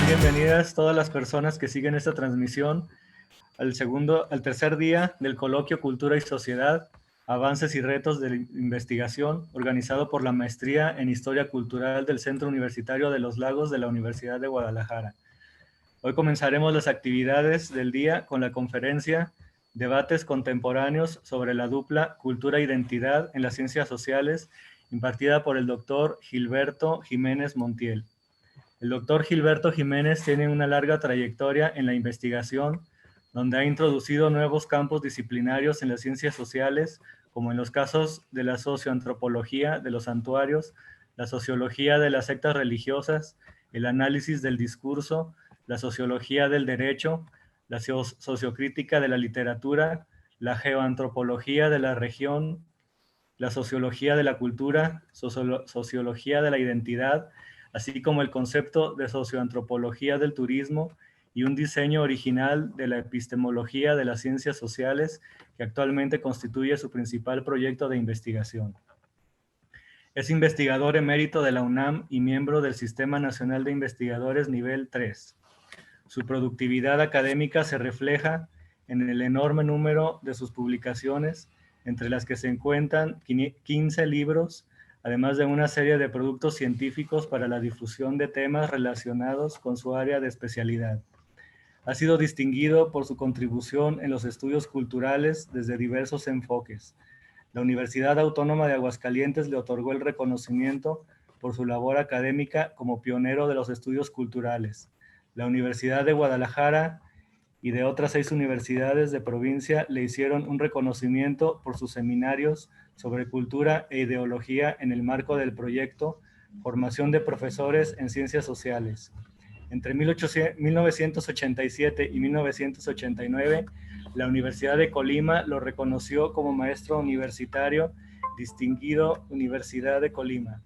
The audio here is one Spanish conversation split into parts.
Bienvenidas todas las personas que siguen esta transmisión al tercer día del coloquio Cultura y Sociedad, Avances y Retos de Investigación, organizado por la Maestría en Historia Cultural del Centro Universitario de los Lagos de la Universidad de Guadalajara. Hoy comenzaremos las actividades del día con la conferencia Debates Contemporáneos sobre la dupla Cultura-Identidad en las Ciencias Sociales, impartida por el doctor Gilberto Jiménez Montiel. El doctor Gilberto Jiménez tiene una larga trayectoria en la investigación, donde ha introducido nuevos campos disciplinarios en las ciencias sociales, como en los casos de la socioantropología de los santuarios, la sociología de las sectas religiosas, el análisis del discurso, la sociología del derecho, la sociocrítica de la literatura, la geoantropología de la región, la sociología de la cultura, sociología de la identidad, así como el concepto de socioantropología del turismo y un diseño original de la epistemología de las ciencias sociales que actualmente constituye su principal proyecto de investigación. Es investigador emérito de la UNAM y miembro del Sistema Nacional de Investigadores Nivel 3. Su productividad académica se refleja en el enorme número de sus publicaciones, entre las que se encuentran 15 libros, además de una serie de productos científicos para la difusión de temas relacionados con su área de especialidad. Ha sido distinguido por su contribución en los estudios culturales desde diversos enfoques. La Universidad Autónoma de Aguascalientes le otorgó el reconocimiento por su labor académica como pionero de los estudios culturales. La Universidad de Guadalajara y de otras 6 universidades de provincia le hicieron un reconocimiento por sus seminarios sobre cultura e ideología en el marco del proyecto Formación de Profesores en Ciencias Sociales. Entre 1987 y 1989, la Universidad de Colima lo reconoció como maestro universitario distinguido Universidad de Colima.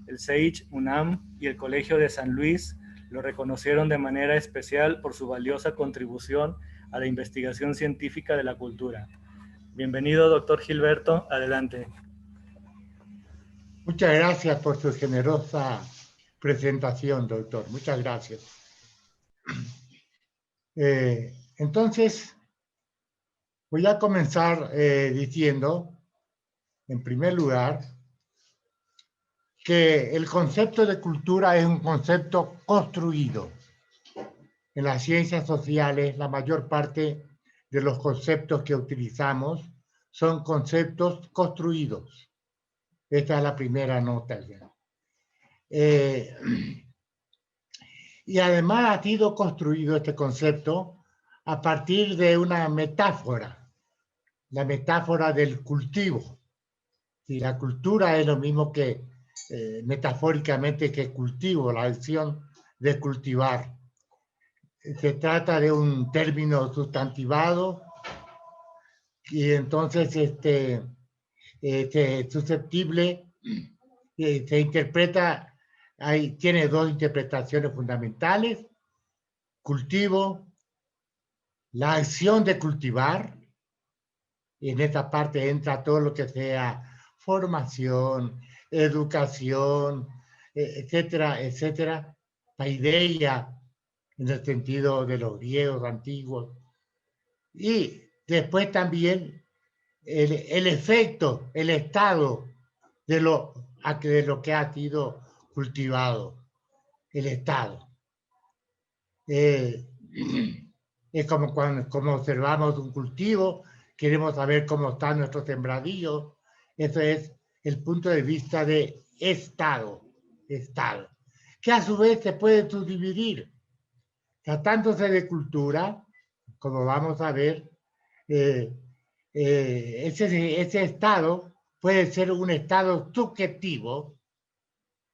El CEICH, UNAM y el Colegio de San Luis lo reconocieron de manera especial por su valiosa contribución a la investigación científica de la cultura. Bienvenido, doctor Gilberto. Adelante. Muchas gracias por su generosa presentación, doctor. Muchas gracias. Entonces, voy a comenzar diciendo, en primer lugar, que el concepto de cultura es un concepto construido. En las ciencias sociales, la mayor parte de los conceptos que utilizamos son conceptos construidos. Esta es la primera nota ya. Y además ha sido construido este concepto a partir de una metáfora, la metáfora del cultivo. Y la cultura es lo mismo que metafóricamente que cultivo, la acción de cultivar. Se trata de un término sustantivado y entonces susceptible, se interpreta. Tiene dos interpretaciones fundamentales: cultivo, la acción de cultivar, y en esta parte entra todo lo que sea formación, educación, etcétera, etcétera, paideia, en el sentido de los griegos antiguos, y después también el efecto, el estado de lo que ha sido cultivado, el estado. Es como cuando observamos un cultivo, queremos saber cómo está nuestro sembradío. Eso es el punto de vista de estado, que a su vez se puede subdividir. Tratándose de cultura, como vamos a ver, ese estado puede ser un estado subjetivo,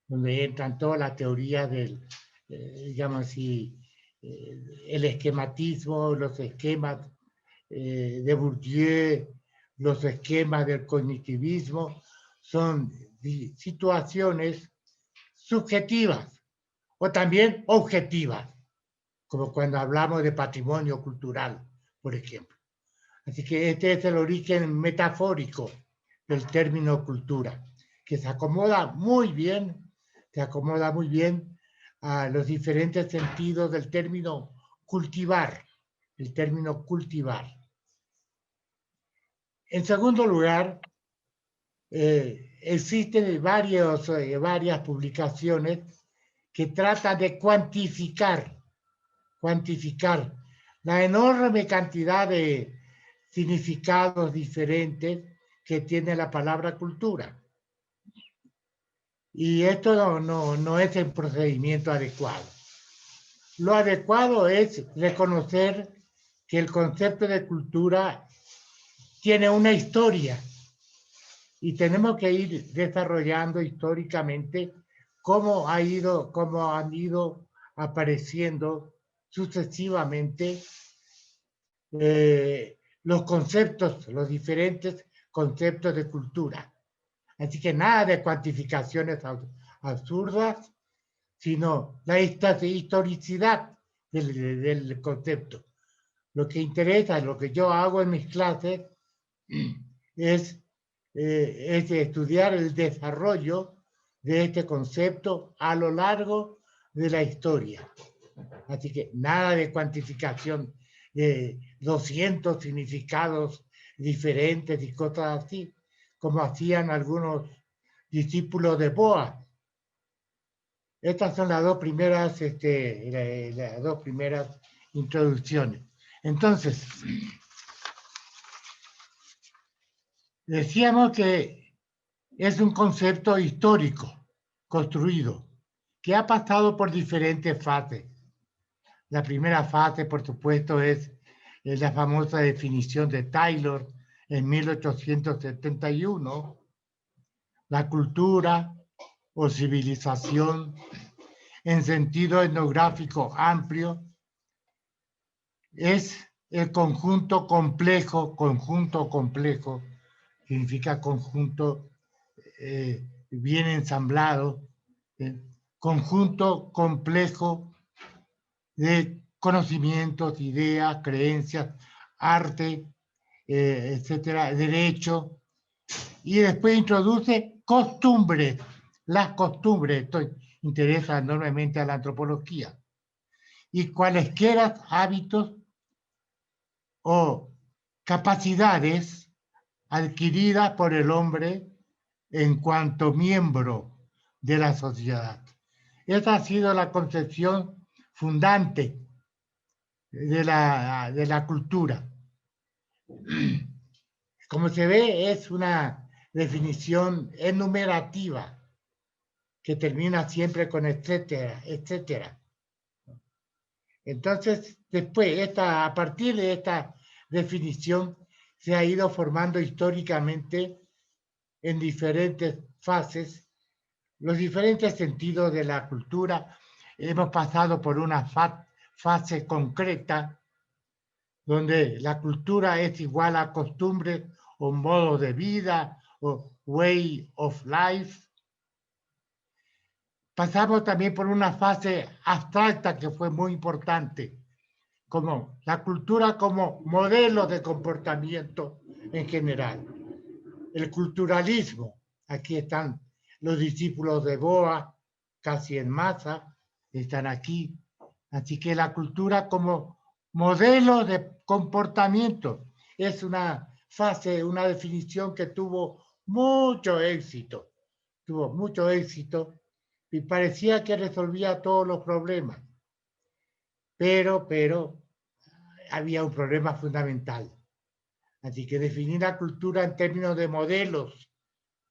donde entran todas las teorías del, digamos así, el esquematismo, los esquemas de Bourdieu, los esquemas del cognitivismo, son situaciones subjetivas, o también objetiva, como cuando hablamos de patrimonio cultural, por ejemplo. Así que este es el origen metafórico del término cultura, que se acomoda muy bien a los diferentes sentidos del término cultivar, el término cultivar. En segundo lugar, existen varias publicaciones que tratan de cuantificar la enorme cantidad de significados diferentes que tiene la palabra cultura. Y esto no es el procedimiento adecuado. Lo adecuado es reconocer que el concepto de cultura tiene una historia y tenemos que ir desarrollando históricamente cómo han ido apareciendo sucesivamente los diferentes conceptos de cultura. Así que nada de cuantificaciones absurdas, sino la historicidad del concepto. Lo que interesa, lo que yo hago en mis clases es estudiar el desarrollo de este concepto a lo largo de la historia. Así que nada de cuantificación de 200 significados diferentes y cosas así, como hacían algunos discípulos de Boas. Estas son las dos primeras introducciones. Entonces, decíamos que es un concepto histórico, construido, que ha pasado por diferentes fases. La primera fase, por supuesto, es la famosa definición de Taylor en 1871, la cultura o civilización en sentido etnográfico amplio es el conjunto complejo, significa conjunto bien ensamblado, conjunto complejo de conocimientos, ideas, creencias, arte, etcétera, derecho, y después introduce costumbres, las costumbres, esto interesa enormemente a la antropología, y cualesquiera hábitos o capacidades adquiridas por el hombre en cuanto miembro de la sociedad. Esta ha sido la concepción fundante de la cultura. Como se ve, es una definición enumerativa que termina siempre con etcétera, etcétera. Entonces, después, a partir de esta definición, se ha ido formando históricamente en diferentes fases los diferentes sentidos de la cultura. Hemos pasado por una fase concreta donde la cultura es igual a costumbres o modo de vida o way of life. Pasamos también por una fase abstracta que fue muy importante, como la cultura como modelo de comportamiento en general. El culturalismo, aquí están los discípulos de Boas, casi en masa, están aquí. Así que la cultura como modelo de comportamiento es una fase, una definición que tuvo mucho éxito y parecía que resolvía todos los problemas. Pero había un problema fundamental. Así que definir la cultura en términos de modelos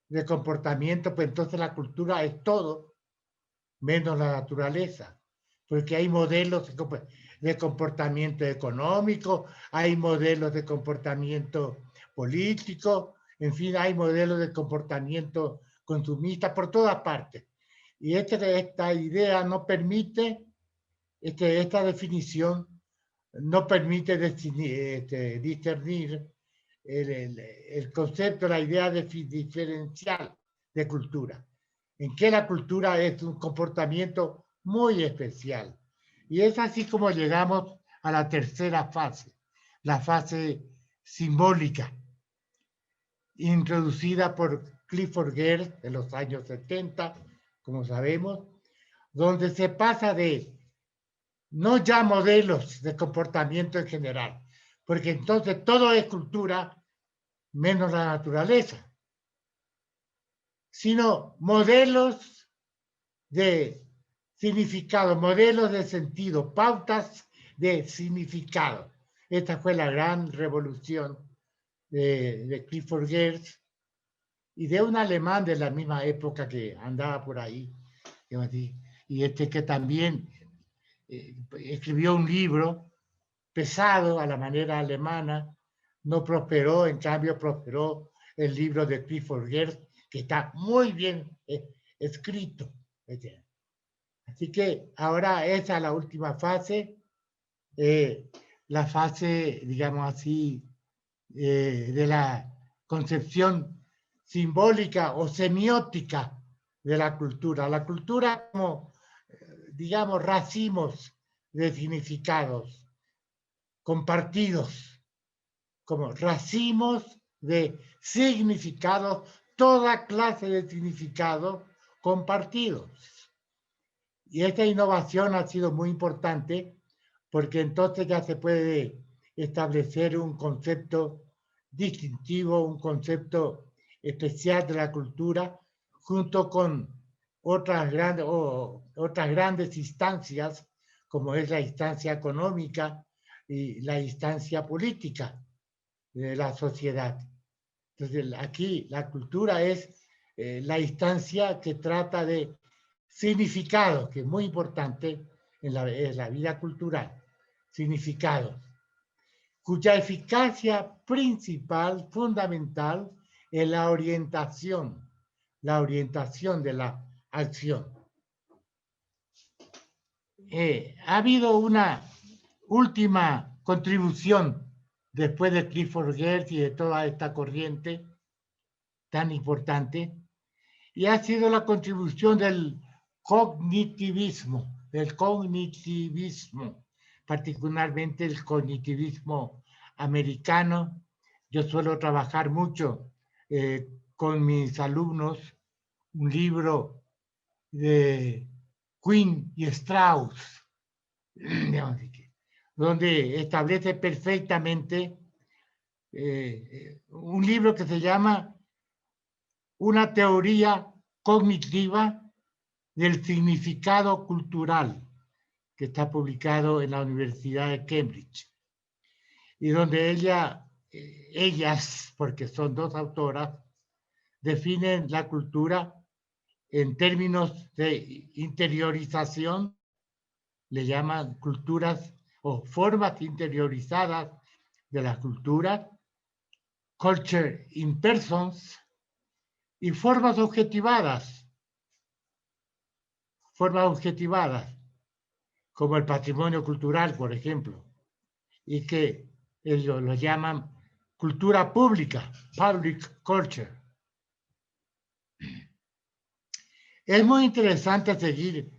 de comportamiento, pues entonces la cultura es todo, menos la naturaleza, porque hay modelos de comportamiento económico, hay modelos de comportamiento político, en fin, hay modelos de comportamiento consumista por todas partes. Y esta idea no permite, esta definición no permite discernir el concepto, la idea diferencial de cultura, en que la cultura es un comportamiento muy especial. Y es así como llegamos a la tercera fase, la fase simbólica, introducida por Clifford Geertz en los años 70, como sabemos, donde se pasa de no ya modelos de comportamiento en general, porque entonces todo es cultura menos la naturaleza, sino modelos de significado, modelos de sentido, pautas de significado. Esta fue la gran revolución de Clifford Geertz y de un alemán de la misma época que andaba por ahí, y que también escribió un libro pesado a la manera alemana, no prosperó, en cambio prosperó el libro de Clifford Geertz, que está muy bien escrito. Así que ahora esa es la última fase, la fase, digamos así, de la concepción simbólica o semiótica de la cultura. La cultura como, digamos, racimos de significados compartidos, como racimos de significados, toda clase de significados compartidos. Y esta innovación ha sido muy importante porque entonces ya se puede establecer un concepto distintivo, un concepto especial de la cultura, junto con otras grandes instancias, como es la instancia económica y la instancia política de la sociedad. Entonces, aquí la cultura es la instancia que trata de significado, que es muy importante en la vida cultural, significado, cuya eficacia principal, fundamental, es la orientación de la acción. Ha habido una última contribución después de Clifford Geertz y de toda esta corriente tan importante, y ha sido la contribución del cognitivismo, particularmente el cognitivismo americano. Yo suelo trabajar mucho con mis alumnos un libro de Quinn y Strauss, donde establece perfectamente un libro que se llama Una teoría cognitiva del significado cultural, que está publicado en la Universidad de Cambridge, y donde ellas, porque son dos autoras, definen la cultura en términos de interiorización, le llaman culturas o formas interiorizadas de la cultura, culture in persons, y formas objetivadas, como el patrimonio cultural, por ejemplo, y que ellos lo llaman cultura pública, public culture. Es muy interesante seguir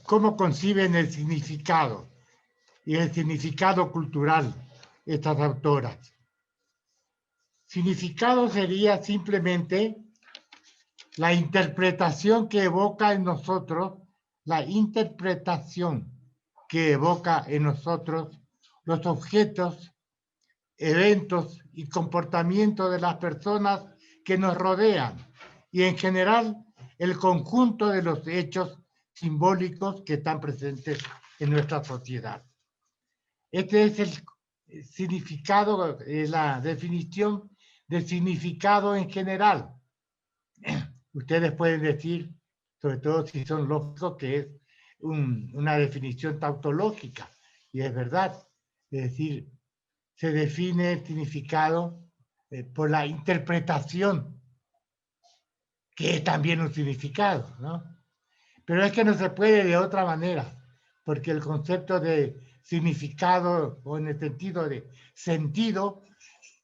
cómo conciben el significado y el significado cultural estas autoras. Significado sería simplemente la interpretación que evoca en nosotros, los objetos, eventos y comportamientos de las personas que nos rodean y en general el conjunto de los hechos simbólicos que están presentes en nuestra sociedad. Este es el significado, la definición de significado en general. Ustedes pueden decir, sobre todo si son lógicos, que es una definición tautológica, y es verdad. Es decir, se define el significado por la interpretación, que es también un significado, ¿no? Pero es que no se puede de otra manera, porque el concepto de significado, o en el sentido de sentido,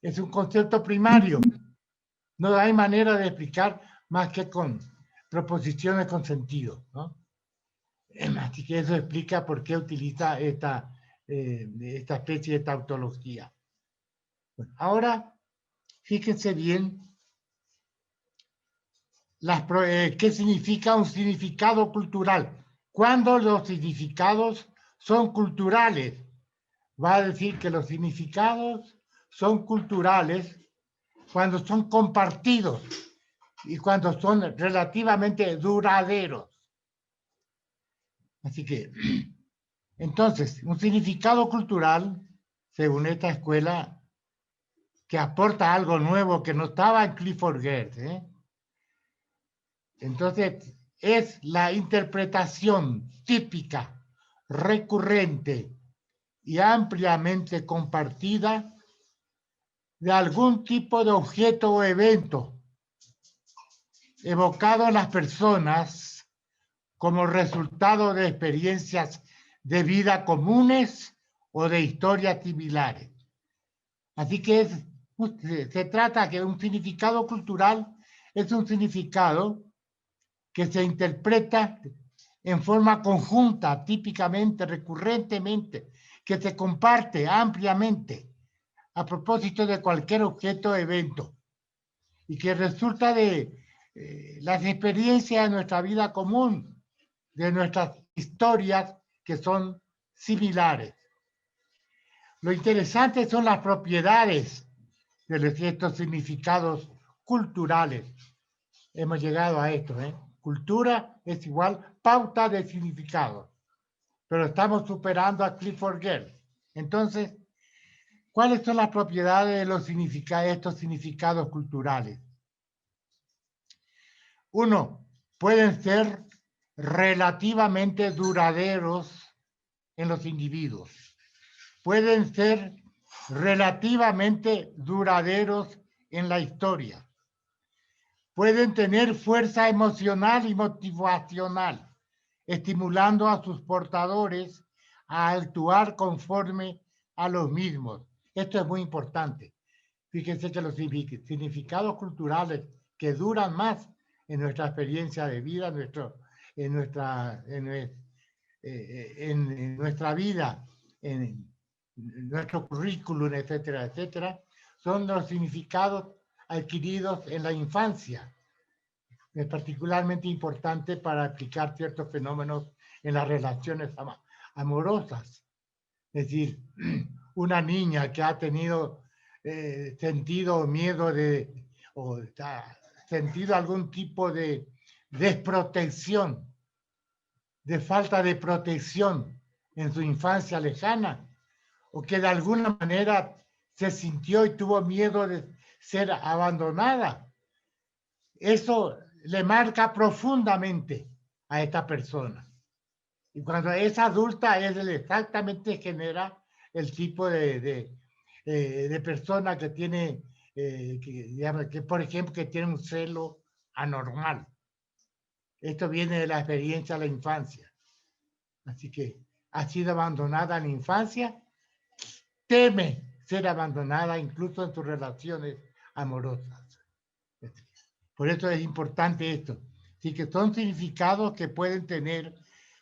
es un concepto primario. No hay manera de explicar más que con proposiciones con sentido, ¿no? Así que eso explica por qué utiliza esta especie de tautología. Bueno, ahora, fíjense bien qué significa un significado cultural. Cuando los significados son culturales, va a decir que los significados son culturales cuando son compartidos y cuando son relativamente duraderos. Así que, entonces, un significado cultural, según esta escuela, que aporta algo nuevo que no estaba en Clifford Geertz, entonces, es la interpretación típica, recurrente y ampliamente compartida de algún tipo de objeto o evento evocado en las personas como resultado de experiencias de vida comunes o de historias similares. Así que se trata que un significado cultural es un significado que se interpreta en forma conjunta, típicamente, recurrentemente, que se comparte ampliamente a propósito de cualquier objeto o evento y que resulta de las experiencias de nuestra vida común, de nuestras historias que son similares. Lo interesante son las propiedades de estos significados culturales. Hemos llegado a esto, Cultura es igual pauta de significado, pero estamos superando a Clifford Geertz. Entonces, ¿cuáles son las propiedades de estos significados culturales? Uno, pueden ser relativamente duraderos en los individuos. Pueden ser relativamente duraderos en la historia. Pueden tener fuerza emocional y motivacional, estimulando a sus portadores a actuar conforme a los mismos. Esto es muy importante. Fíjense que los significados culturales que duran más en nuestra experiencia de vida, en nuestra vida, en nuestro currículum, etcétera, etcétera, son los significados adquiridos en la infancia. Es particularmente importante para explicar ciertos fenómenos en las relaciones amorosas. Es decir, una niña que ha tenido sentido miedo o sentido algún tipo de desprotección, de falta de protección en su infancia lejana, o que de alguna manera se sintió y tuvo miedo de ser abandonada. Eso le marca profundamente a esta persona. Y cuando es adulta, es exactamente genera el tipo de persona que tiene, que por ejemplo, que tiene un celo anormal. Esto viene de la experiencia de la infancia. Así que ha sido abandonada en la infancia, teme ser abandonada incluso en sus relaciones amorosas. Por eso es importante esto. Así que son significados que pueden tener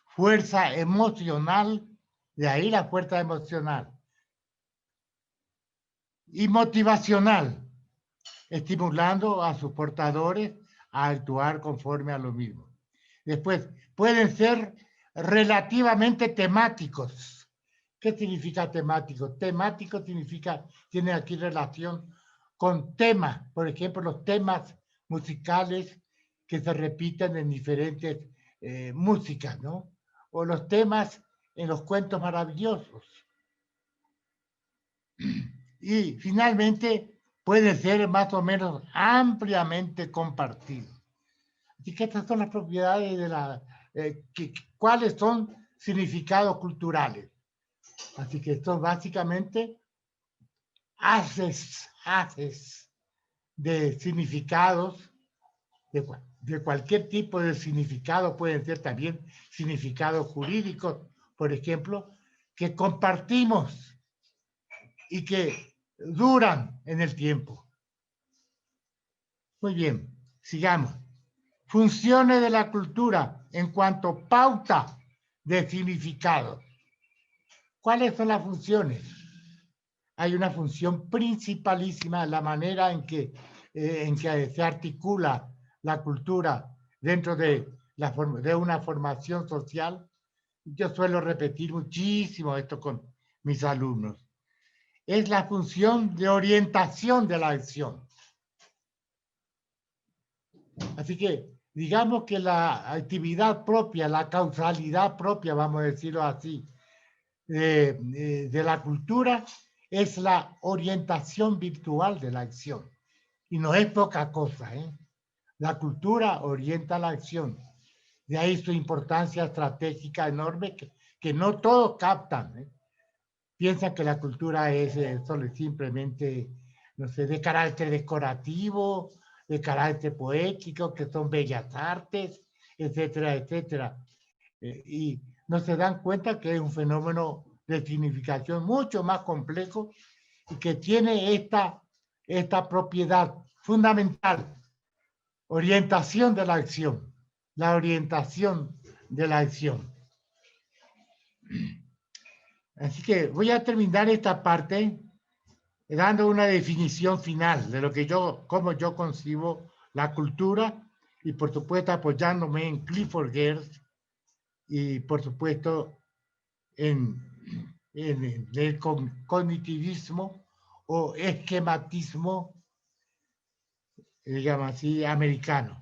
fuerza emocional, de ahí la fuerza emocional, y motivacional, estimulando a sus portadores a actuar conforme a lo mismo. Después, pueden ser relativamente temáticos. ¿Qué significa temático? Temático significa, tiene aquí relación con tema, por ejemplo, los temas musicales que se repiten en diferentes músicas, ¿no? O los temas en los cuentos maravillosos. Y finalmente puede ser más o menos ampliamente compartido. Así que estas son las propiedades de cuáles son significados culturales. Así que esto básicamente haces de significados, de cualquier tipo de significado, pueden ser también significados jurídicos, por ejemplo, que compartimos y que duran en el tiempo. Muy bien, sigamos. Funciones de la cultura en cuanto pauta de significado. ¿Cuáles son las funciones? Hay una función principalísima, la manera en que se articula la cultura dentro de una formación social. Yo suelo repetir muchísimo esto con mis alumnos. Es la función de orientación de la acción. Así que digamos que la actividad propia, la causalidad propia, vamos a decirlo así, de la cultura es la orientación virtual de la acción. Y no es poca cosa, ¿eh? La cultura orienta la acción. De ahí su importancia estratégica enorme que no todos captan, ¿eh? Piensan que la cultura es solo simplemente, no sé, de carácter decorativo, de carácter poético, que son bellas artes, etcétera, etcétera. Y no se dan cuenta que es un fenómeno de significación mucho más complejo y que tiene esta propiedad fundamental, orientación de la acción, la orientación de la acción. Así que voy a terminar esta parte dando una definición final de lo que cómo yo concibo la cultura y por supuesto apoyándome en Clifford Geertz y por supuesto en el cognitivismo o esquematismo, digamos así, americano.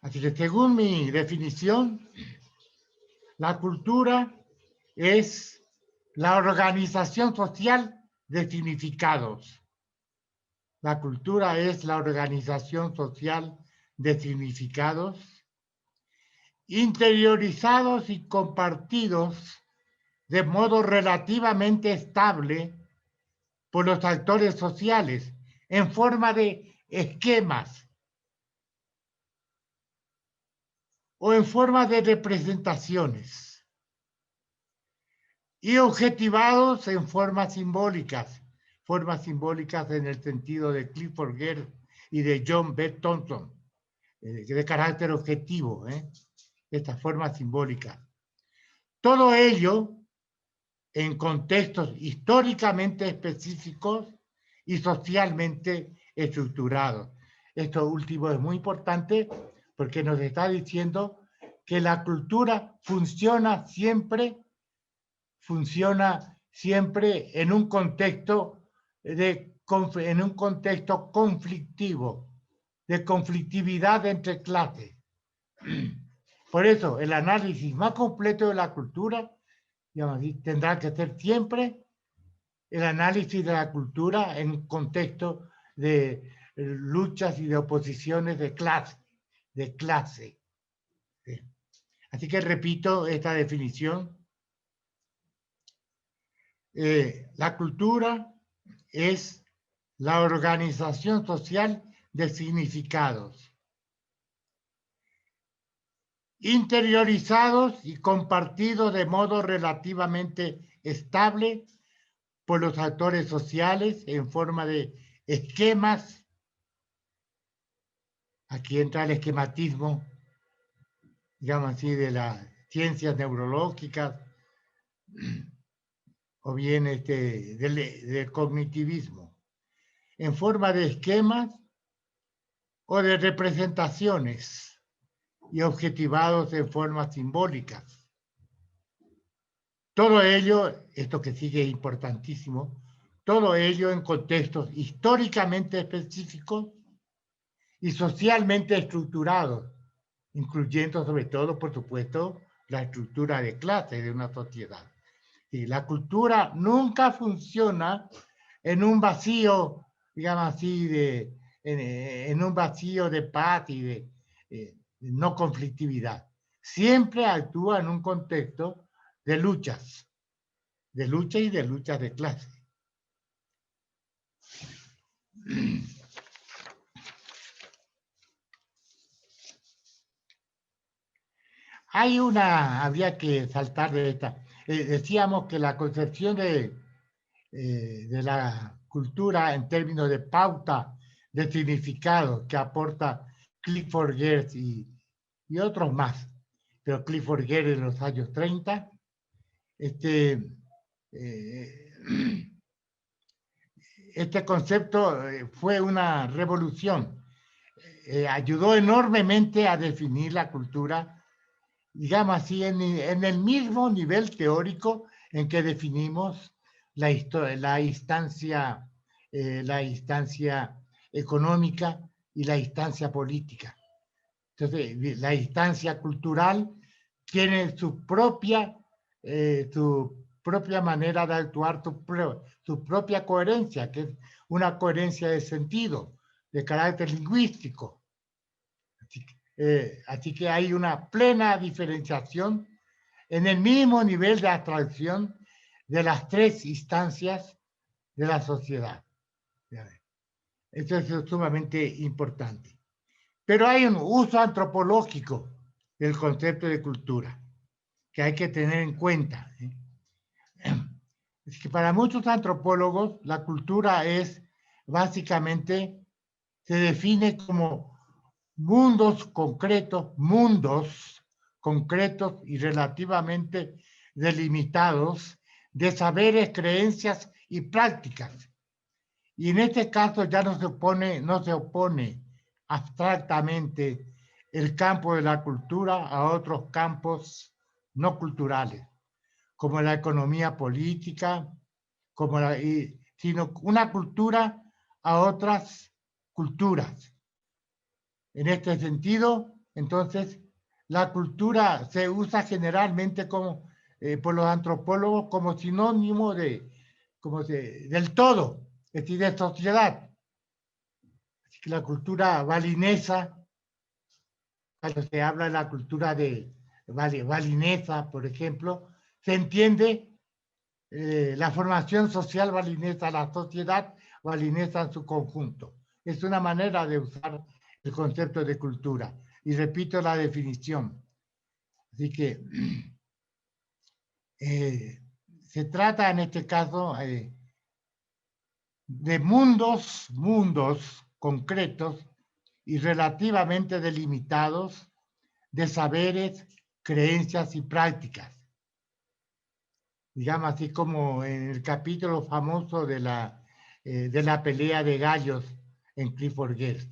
Así que según mi definición, la cultura es la organización social de significados. La cultura es la organización social de significados interiorizados y compartidos de modo relativamente estable por los actores sociales en forma de esquemas o en forma de representaciones y objetivados en formas simbólicas en el sentido de Clifford Geertz y de John B. Thompson, de carácter objetivo, estas formas simbólicas. Todo ello en contextos históricamente específicos y socialmente estructurados. Esto último es muy importante porque nos está diciendo que la cultura funciona siempre en un contexto conflictivo, de conflictividad entre clases. Por eso, el análisis más completo de la cultura, digamos, tendrá que ser siempre el análisis de la cultura en un contexto de luchas y de oposiciones de clase. ¿Sí? Así que repito esta definición. La cultura es la organización social de significados interiorizados y compartidos de modo relativamente estable por los actores sociales en forma de esquemas. Aquí entra el esquematismo, digamos así, de las ciencias neurológicas o bien del cognitivismo, en forma de esquemas o de representaciones y objetivados en formas simbólicas. Todo ello, esto que sigue importantísimo, todo ello en contextos históricamente específicos y socialmente estructurados, incluyendo sobre todo, por supuesto, la estructura de clase de una sociedad. Y la cultura nunca funciona en un vacío, digamos así, en un vacío de paz y de no conflictividad. Siempre actúa en un contexto de luchas y de luchas de clase. Habría que saltar de esta. Decíamos que la concepción de la cultura en términos de pauta de significado que aporta Clifford Geertz y otros más. pero Clifford Geertz en los años 30. Este concepto fue una revolución. Ayudó enormemente a definir la cultura, digamos así, en el mismo nivel teórico en que definimos la instancia económica y la instancia política. Entonces, la instancia cultural tiene su propia manera de actuar, su propia coherencia, que es una coherencia de sentido, de carácter lingüístico. Así que hay una plena diferenciación en el mismo nivel de abstracción de las tres instancias de la sociedad. Esto es sumamente importante. Pero hay un uso antropológico del concepto de cultura que hay que tener en cuenta. Es que para muchos antropólogos la cultura es básicamente, se define como mundos concretos y relativamente delimitados de saberes, creencias y prácticas. Y en este caso ya no se opone abstractamente el campo de la cultura a otros campos no culturales, como la economía política, sino una cultura a otras culturas. En este sentido, entonces, la cultura se usa generalmente por los antropólogos como sinónimo del todo, es decir, de sociedad. Así que la cultura balinesa, cuando se habla de la cultura balinesa, por ejemplo, se entiende la formación social balinesa, la sociedad balinesa en su conjunto. Es una manera de usar el concepto de cultura. Y repito la definición. Así que se trata en este caso de mundos concretos y relativamente delimitados de saberes, creencias y prácticas. Digamos así como en el capítulo famoso de la pelea de gallos en Clifford Geertz.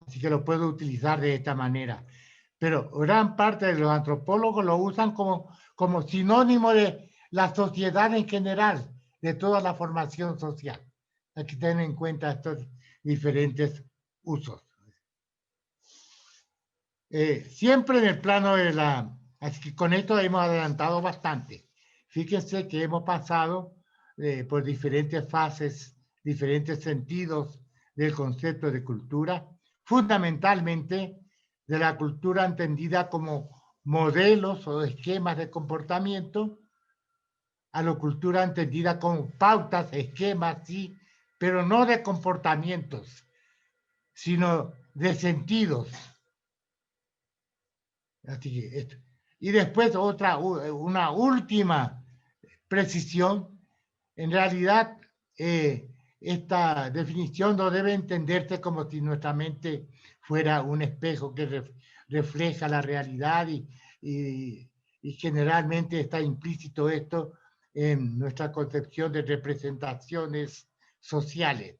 Así que lo puedo utilizar de esta manera. Pero gran parte de los antropólogos lo usan como sinónimo de la sociedad en general, de toda la formación social. Hay que tener en cuenta estos diferentes usos. Siempre en el plano de así que con esto hemos adelantado bastante. Fíjense que hemos pasado por diferentes fases, diferentes sentidos del concepto de cultura, fundamentalmente de la cultura entendida como modelos o esquemas de comportamiento, a la cultura entendida como pautas, esquemas, sí, pero no de comportamientos, sino de sentidos. Así que esto. Y después una última precisión. En realidad, esta definición no debe entenderse como si nuestra mente fuera un espejo que refleja la realidad y generalmente está implícito esto en nuestra concepción de representaciones sociales,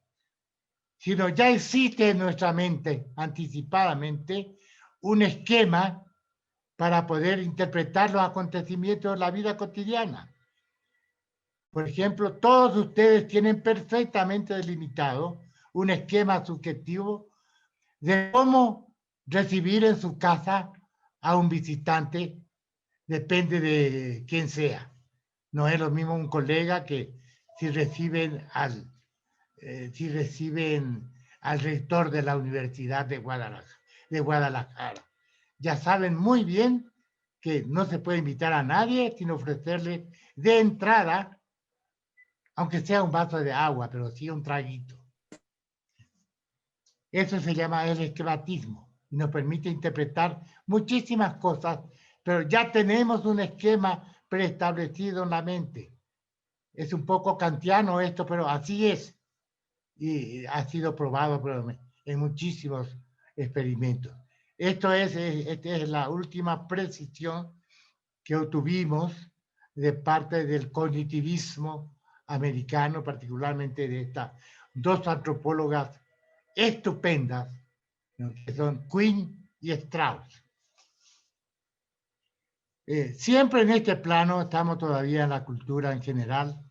sino ya existe en nuestra mente anticipadamente un esquema para poder interpretar los acontecimientos de la vida cotidiana. Por ejemplo, todos ustedes tienen perfectamente delimitado un esquema subjetivo de cómo recibir en su casa a un visitante, depende de quién sea. No es lo mismo un colega que si reciben al rector de la Universidad de Guadalajara. Ya saben muy bien que no se puede invitar a nadie sin ofrecerle de entrada, aunque sea un vaso de agua, pero sí un traguito. Eso se llama el esquematismo y nos permite interpretar muchísimas cosas, pero ya tenemos un esquema preestablecido en la mente. Es un poco kantiano esto, pero así es. Y ha sido probado en muchísimos experimentos. Esta es la última precisión que obtuvimos de parte del cognitivismo americano, particularmente de estas dos antropólogas estupendas, ¿no?, que son Quinn y Strauss. Siempre en este plano, estamos todavía en la cultura en general,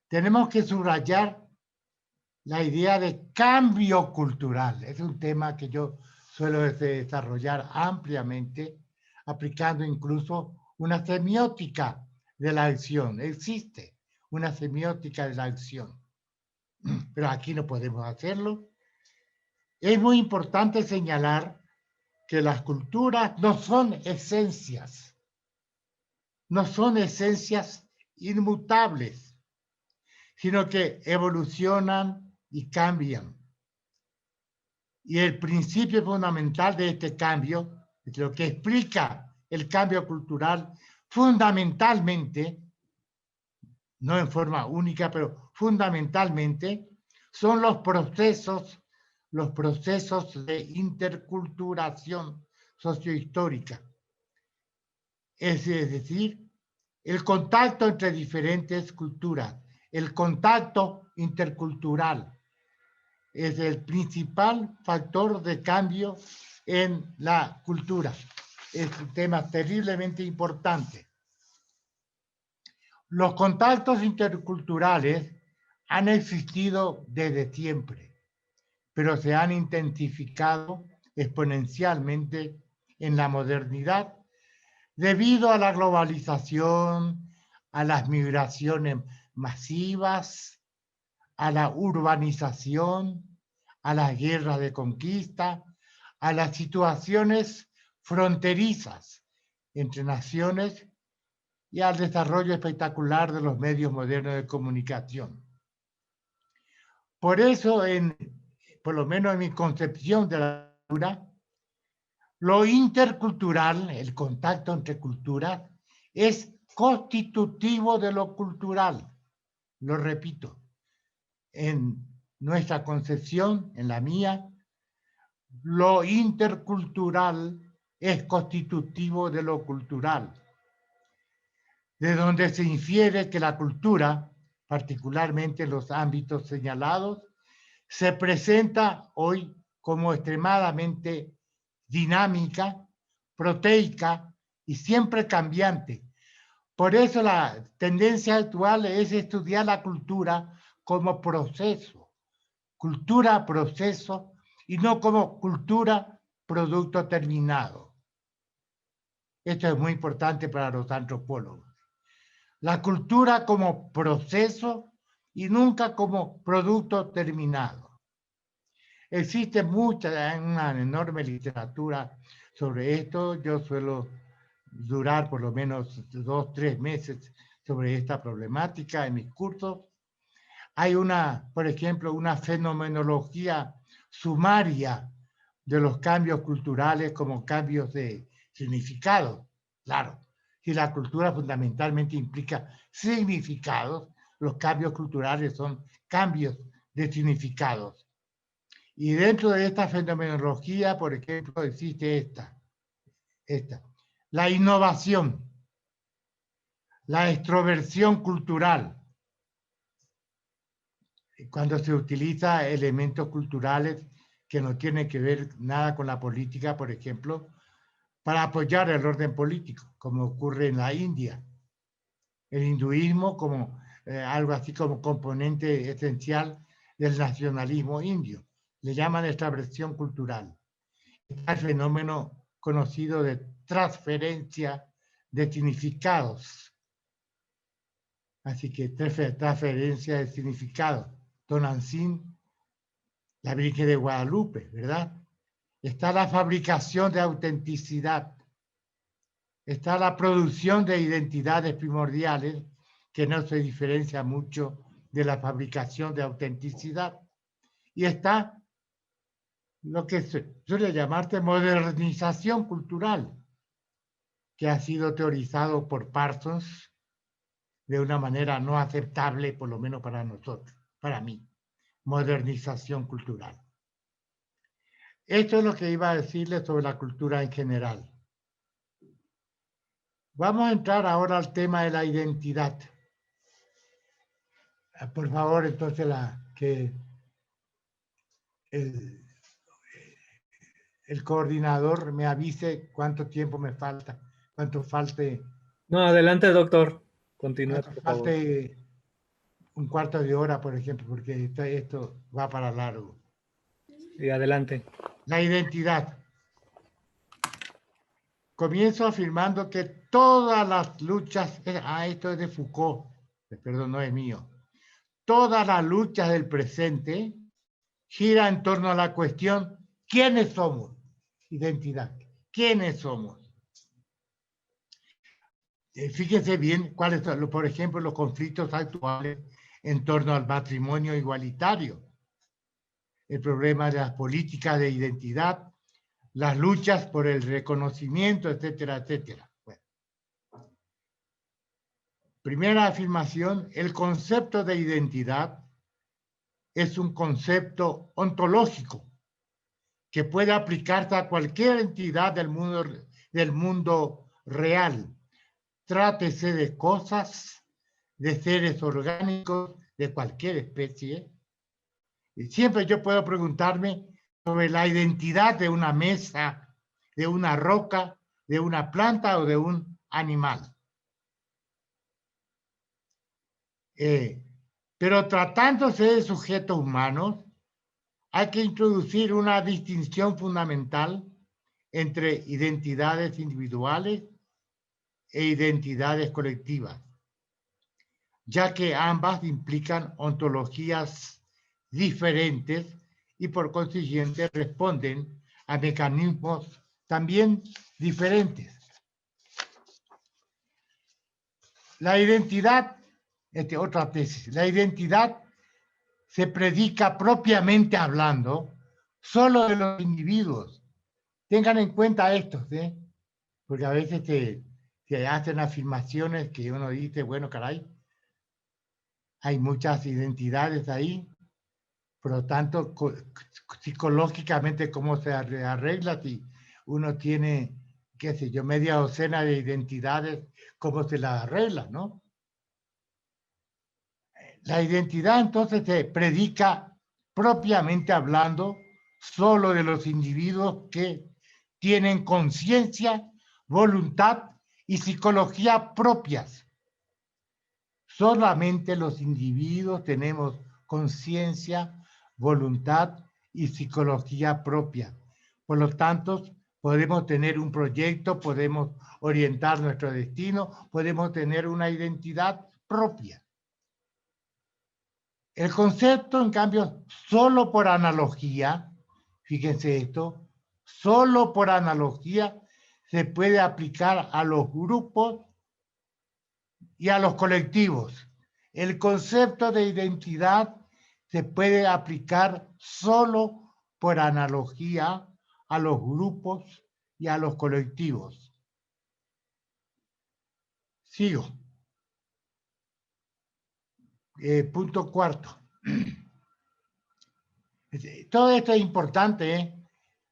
tenemos que subrayar la idea de cambio cultural. Es un tema que yo suelo desarrollar ampliamente, aplicando incluso una semiótica de la acción. Existe una semiótica de la acción, pero aquí no podemos hacerlo. Es muy importante señalar que las culturas no son esencias inmutables, sino que evolucionan y cambian. Y el principio fundamental de este cambio, lo que explica el cambio cultural, fundamentalmente, no en forma única, pero fundamentalmente, son los procesos de interculturación sociohistórica. Es decir, el contacto entre diferentes culturas, el contacto intercultural, es el principal factor de cambio en la cultura. Es un tema terriblemente importante. Los contactos interculturales han existido desde siempre, pero se han intensificado exponencialmente en la modernidad debido a la globalización, a las migraciones masivas, a la urbanización, a las guerras de conquista, a las situaciones fronterizas entre naciones y al desarrollo espectacular de los medios modernos de comunicación. Por eso, por lo menos en mi concepción de la cultura, lo intercultural, el contacto entre culturas, es constitutivo de lo cultural. Lo repito, en nuestra concepción, en la mía, lo intercultural es constitutivo de lo cultural, de donde se infiere que la cultura, particularmente en los ámbitos señalados, se presenta hoy como extremadamente dinámica, proteica y siempre cambiante. Por eso la tendencia actual es estudiar la cultura como proceso, cultura-proceso, y no como cultura-producto terminado. Esto es muy importante para los antropólogos. La cultura como proceso y nunca como producto terminado. Existe una enorme literatura sobre esto. Yo suelo durar por lo menos 2 o 3 meses sobre esta problemática en mis cursos. Hay por ejemplo, una fenomenología sumaria de los cambios culturales como cambios de significado. Claro, si la cultura fundamentalmente implica significados, los cambios culturales son cambios de significados. Y dentro de esta fenomenología, por ejemplo, existe esta. La innovación, la extroversión cultural, cuando se utiliza elementos culturales que no tienen que ver nada con la política, por ejemplo, para apoyar el orden político, como ocurre en la India. El hinduismo como algo así como componente esencial del nacionalismo indio. Le llaman extraversión cultural. Está el fenómeno conocido de transferencia de significados. Así que transferencia de significado. Tonantzin, la Virgen de Guadalupe, ¿verdad? Está la fabricación de autenticidad. Está la producción de identidades primordiales, que no se diferencia mucho de la fabricación de autenticidad. Y está lo que se suele llamarse modernización cultural, que ha sido teorizado por Parsons de una manera no aceptable, por lo menos para nosotros, para mí. Modernización cultural. Esto es lo que iba a decirles sobre la cultura en general. Vamos a entrar ahora al tema de la identidad. Por favor, entonces, que el coordinador me avise cuánto tiempo me falta, cuánto falte, No, adelante, doctor. Continúa, cuánto por favor. falte un cuarto de hora, por ejemplo, porque esto va para largo. Y adelante. La identidad. Comienzo afirmando que todas las luchas, esto es de Foucault, perdón, no es mío. Todas las luchas del presente giran en torno a la cuestión, ¿quiénes somos? Identidad. ¿Quiénes somos? Fíjense bien cuáles son, por ejemplo, los conflictos actuales en torno al matrimonio igualitario, el problema de las políticas de identidad, las luchas por el reconocimiento, etcétera, etcétera. Bueno. Primera afirmación, el concepto de identidad es un concepto ontológico que puede aplicarse a cualquier entidad del mundo real. Trátese de cosas, de seres orgánicos, de cualquier especie. Y siempre yo puedo preguntarme sobre la identidad de una mesa, de una roca, de una planta o de un animal. Pero tratándose de sujetos humanos, hay que introducir una distinción fundamental entre identidades individuales e identidades colectivas, ya que ambas implican ontologías diferentes y por consiguiente responden a mecanismos también diferentes. La identidad, otra tesis, la identidad se predica propiamente hablando solo de los individuos. Tengan en cuenta esto, porque a veces te hacen afirmaciones que uno dice, bueno, caray, hay muchas identidades ahí, por lo tanto, psicológicamente, ¿cómo se arregla si uno tiene, qué sé yo, media docena de identidades, cómo se las arregla, ¿no? La identidad entonces se predica propiamente hablando solo de los individuos que tienen conciencia, voluntad y psicología propias. Solamente los individuos tenemos conciencia, voluntad y psicología propia. Por lo tanto, podemos tener un proyecto, podemos orientar nuestro destino, podemos tener una identidad propia. El concepto, en cambio, solo por analogía, fíjense esto, solo por analogía se puede aplicar a los grupos y a los colectivos. El concepto de identidad se puede aplicar solo por analogía a los grupos y a los colectivos. Sigo. Punto cuarto. Todo esto es importante,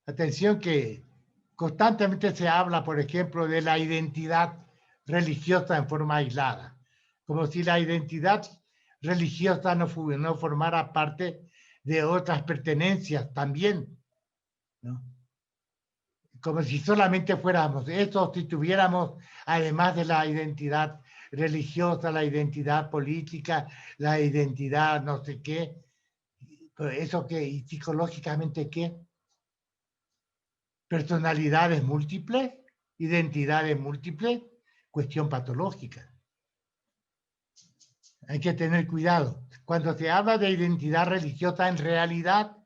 Atención que constantemente se habla, por ejemplo, de la identidad religiosa en forma aislada, como si la identidad religiosa no formara parte de otras pertenencias también, ¿no? Como si solamente fuéramos eso, si tuviéramos, además de la identidad religiosa, la identidad política, la identidad no sé qué, eso que, y psicológicamente qué, personalidades múltiples, identidades múltiples, cuestión patológica. Hay que tener cuidado. Cuando se habla de identidad religiosa, en realidad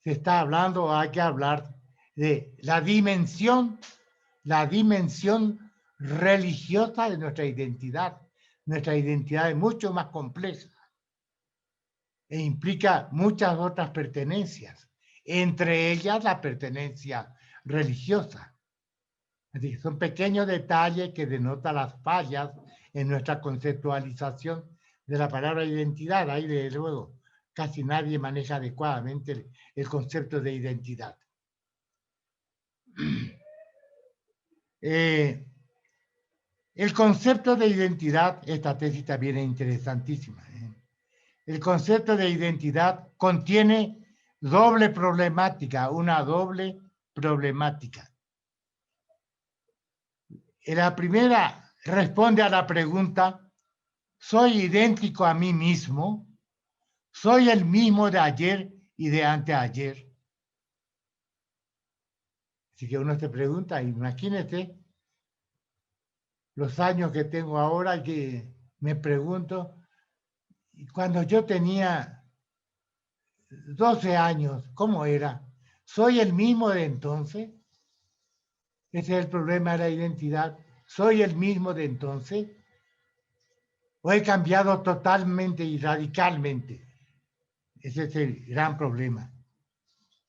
se está hablando, hay que hablar de la dimensión religiosa de nuestra identidad. Nuestra identidad es mucho más compleja e implica muchas otras pertenencias, entre ellas la pertenencia religiosa. Es decir, son pequeños detalles que denotan las fallas en nuestra conceptualización de la palabra identidad. Ahí, desde luego, casi nadie maneja adecuadamente el concepto de identidad. El concepto de identidad, esta tesis también es interesantísima. El concepto de identidad contiene doble problemática, una doble problemática. La primera responde a la pregunta: ¿soy idéntico a mí mismo? ¿Soy el mismo de ayer y de anteayer? Así que uno se pregunta, imagínese los años que tengo ahora, que me pregunto, cuando yo tenía 12 años, ¿cómo era? ¿Soy el mismo de entonces? Ese es el problema de la identidad. ¿Soy el mismo de entonces? ¿O he cambiado totalmente y radicalmente? Ese es el gran problema.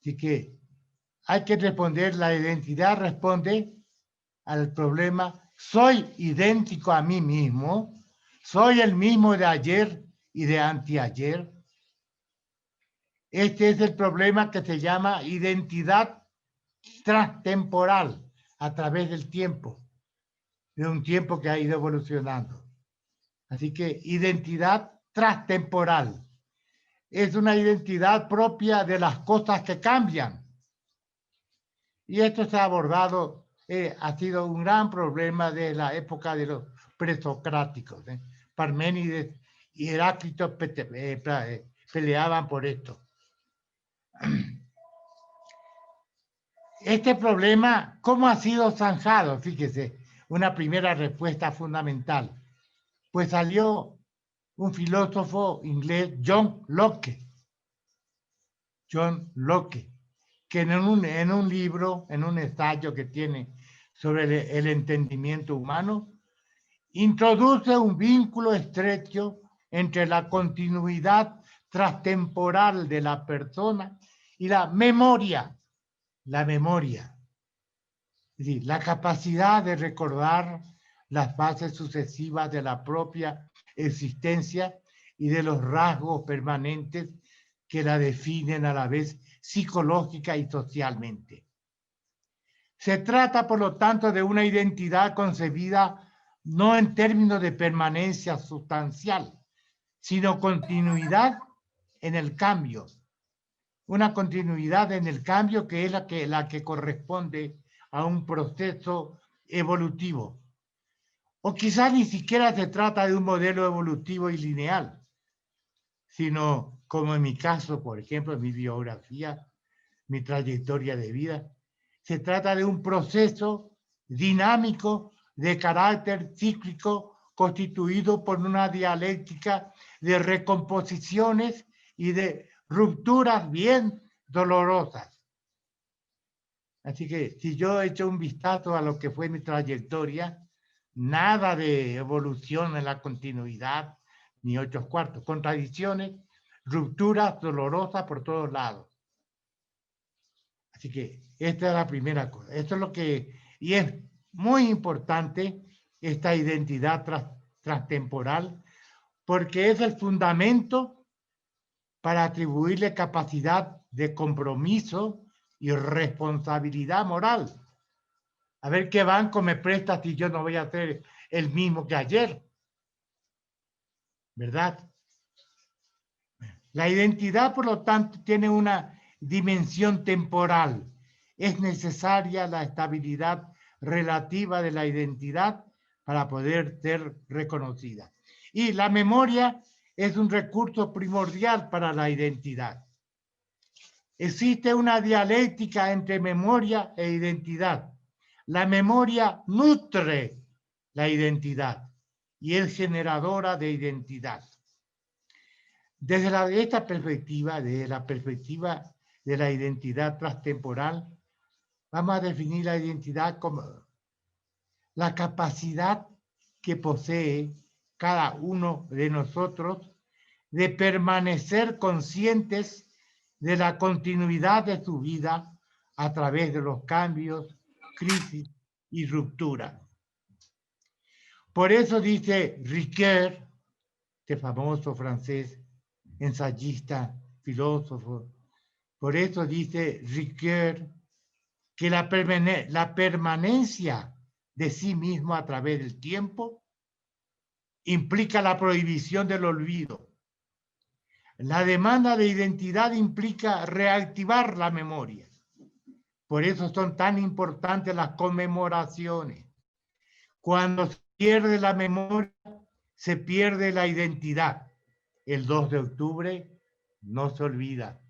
Así que hay que responder, la identidad responde al problema: ¿soy idéntico a mí mismo? ¿Soy el mismo de ayer y de anteayer? Este es el problema que se llama identidad transtemporal, a través del tiempo, de un tiempo que ha ido evolucionando. Así que identidad transtemporal es una identidad propia de las cosas que cambian. Y esto se ha abordado, ha sido un gran problema de la época de los presocráticos. Parménides y Heráclito peleaban por esto. Este problema, ¿cómo ha sido zanjado? Fíjese, una primera respuesta fundamental. Pues salió un filósofo inglés, John Locke, que en un libro, en un ensayo que tiene sobre el entendimiento humano, introduce un vínculo estrecho entre la continuidad transtemporal de la persona y la memoria. La memoria, es decir, la capacidad de recordar las fases sucesivas de la propia existencia y de los rasgos permanentes que la definen a la vez psicológica y socialmente. Se trata, por lo tanto, de una identidad concebida no en términos de permanencia sustancial, sino continuidad en el cambio. Una continuidad en el cambio que es la que corresponde a un proceso evolutivo. O quizás ni siquiera se trata de un modelo evolutivo y lineal, sino, como en mi caso, por ejemplo, en mi biografía, mi trayectoria de vida, se trata de un proceso dinámico de carácter cíclico constituido por una dialéctica de recomposiciones y de rupturas bien dolorosas. Así que si yo he hecho un vistazo a lo que fue mi trayectoria, nada de evolución en la continuidad, ni 8/4, contradicciones, rupturas dolorosas por todos lados. Así que esta es la primera cosa. Esto es lo que, y es muy importante esta identidad transtemporal, porque es el fundamento para atribuirle capacidad de compromiso y responsabilidad moral. A ver qué banco me presta si yo no voy a ser el mismo que ayer, ¿verdad? La identidad, por lo tanto, tiene una dimensión temporal. Es necesaria la estabilidad relativa de la identidad para poder ser reconocida. Y la memoria es un recurso primordial para la identidad. Existe una dialéctica entre memoria e identidad. La memoria nutre la identidad y es generadora de identidad. Desde esta perspectiva, desde la perspectiva de la identidad transtemporal, vamos a definir la identidad como la capacidad que posee cada uno de nosotros de permanecer conscientes de la continuidad de su vida a través de los cambios, crisis y ruptura. Por eso dice Ricoeur, este famoso francés, ensayista, filósofo, por eso dice Ricoeur que la permanencia de sí mismo a través del tiempo implica la prohibición del olvido. La demanda de identidad implica reactivar la memoria. Por eso son tan importantes las conmemoraciones. Cuando se pierde la memoria, se pierde la identidad. El 2 de octubre no se olvida.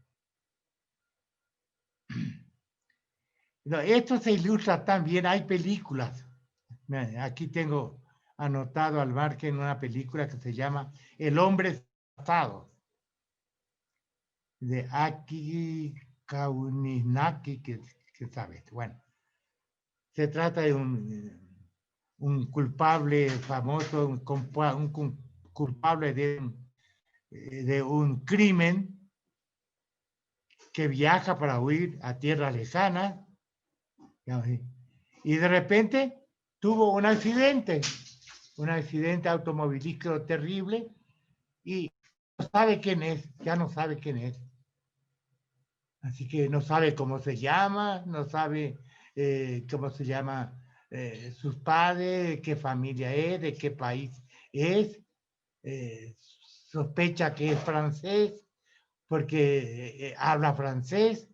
No, esto se ilustra también, hay películas. Aquí tengo anotado al margen una película que se llama El hombre pasado, de Aki Kaunismäki, que sabe. Bueno, se trata de un culpable famoso, un culpable de un crimen que viaja para huir a tierras lejanas y de repente tuvo un accidente automovilístico terrible y no sabe quién es, ya no sabe quién es. Así que no sabe cómo se llama, no sabe cómo se llama sus padres, qué familia es, de qué país es. Sospecha que es francés porque habla francés.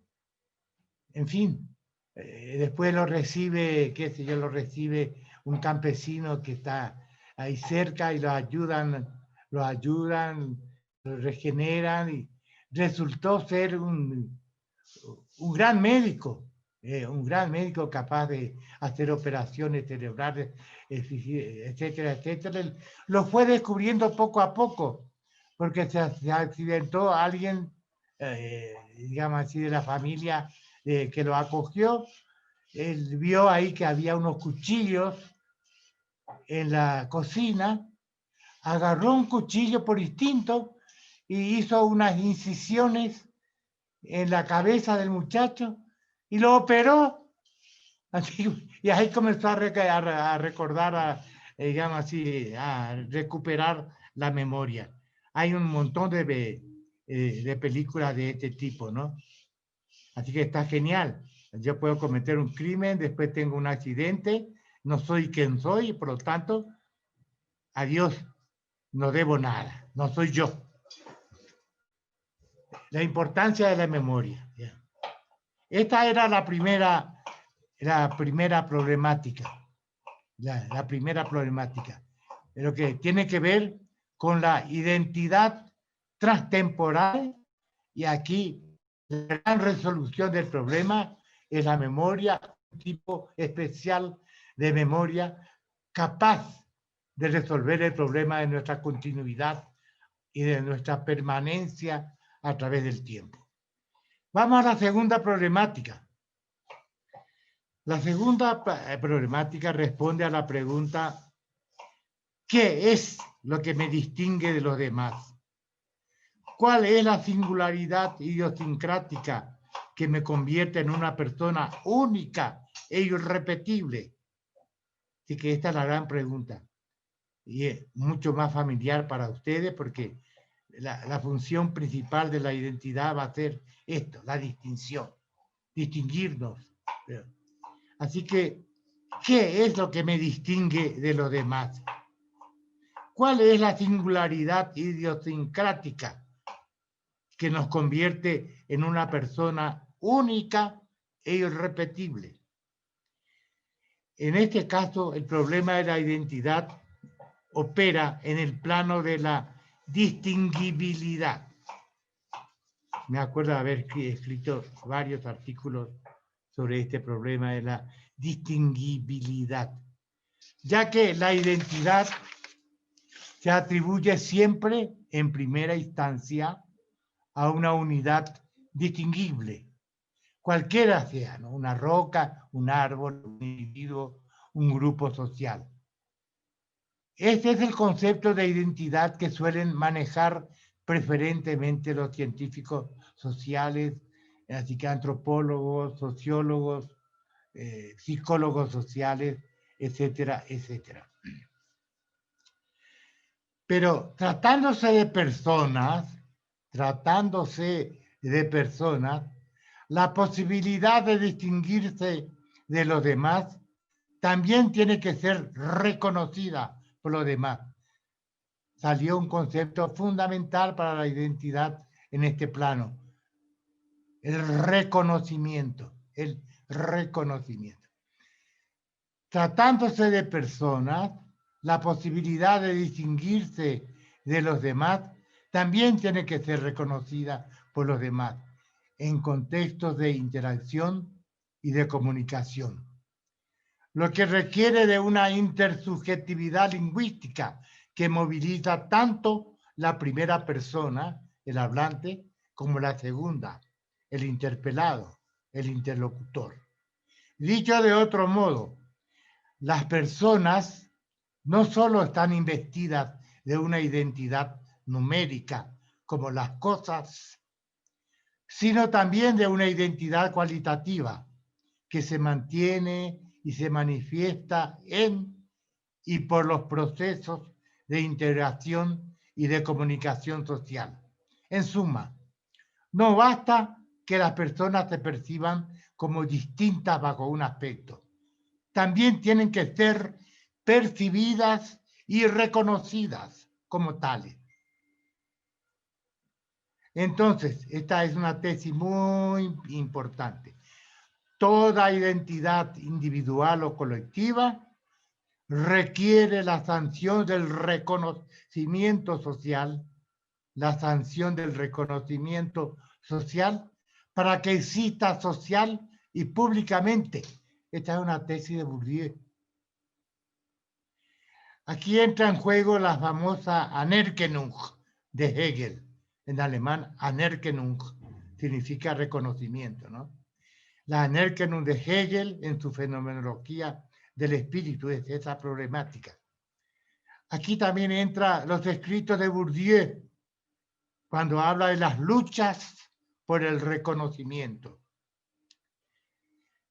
En fin, después lo recibe, qué sé yo, lo recibe un campesino que está ahí cerca y lo ayudan, lo regeneran y resultó ser un gran médico capaz de hacer operaciones cerebrales, etcétera, etcétera. Lo fue descubriendo poco a poco, porque se accidentó alguien, digamos así, de la familia que lo acogió. Él vio ahí que había unos cuchillos en la cocina, agarró un cuchillo por instinto y hizo unas incisiones en la cabeza del muchacho y lo operó. Así, y ahí comenzó a recordar, digamos así, a recuperar la memoria. Hay un montón de películas de este tipo, ¿no? Así que está genial. Yo puedo cometer un crimen, después tengo un accidente, no soy quien soy, por lo tanto, a Dios no debo nada, no soy yo. La importancia de la memoria. Esta era la primera problemática. La primera problemática. Pero que tiene que ver con la identidad transtemporal y aquí la gran resolución del problema es la memoria, un tipo especial de memoria capaz de resolver el problema de nuestra continuidad y de nuestra permanencia a través del tiempo. Vamos a la segunda problemática. La segunda problemática responde a la pregunta: ¿qué es lo que me distingue de los demás? ¿Cuál es la singularidad idiosincrática que me convierte en una persona única e irrepetible? Así que esta es la gran pregunta. Y es mucho más familiar para ustedes porque la función principal de la identidad va a ser esto, la distinción, distinguirnos. Así que, ¿qué es lo que me distingue de los demás? ¿Cuál es la singularidad idiosincrática que nos convierte en una persona única e irrepetible? En este caso, el problema de la identidad opera en el plano de la distinguibilidad. Me acuerdo de haber escrito varios artículos sobre este problema de la distinguibilidad, ya que la identidad se atribuye siempre en primera instancia a una unidad distinguible, cualquiera sea, ¿no? Una roca, un árbol, un individuo, un grupo social. Este es el concepto de identidad que suelen manejar preferentemente los científicos sociales, así que antropólogos, sociólogos, psicólogos sociales, etcétera, etcétera. Pero tratándose de personas, La posibilidad de distinguirse de los demás también tiene que ser reconocida por los demás. Salió un concepto fundamental para la identidad en este plano. El reconocimiento. Tratándose de personas, la posibilidad de distinguirse de los demás también tiene que ser reconocida por los demás en contextos de interacción y de comunicación, lo que requiere de una intersubjetividad lingüística que moviliza tanto la primera persona, el hablante, como la segunda, el interpelado, el interlocutor. Dicho de otro modo, las personas no solo están investidas de una identidad numérica, como las cosas, sino también de una identidad cualitativa que se mantiene y se manifiesta en y por los procesos de integración y de comunicación social. En suma, no basta que las personas se perciban como distintas bajo un aspecto. También tienen que ser percibidas y reconocidas como tales. Entonces, esta es una tesis muy importante. Toda identidad individual o colectiva requiere la sanción del reconocimiento social, para que exista social y públicamente. Esta es una tesis de Bourdieu. Aquí entra en juego la famosa Anerkennung de Hegel. En alemán, Anerkennung significa reconocimiento, ¿no? La Anerkennung de Hegel en su fenomenología del espíritu es esa problemática. Aquí también entra los escritos de Bourdieu cuando habla de las luchas por el reconocimiento.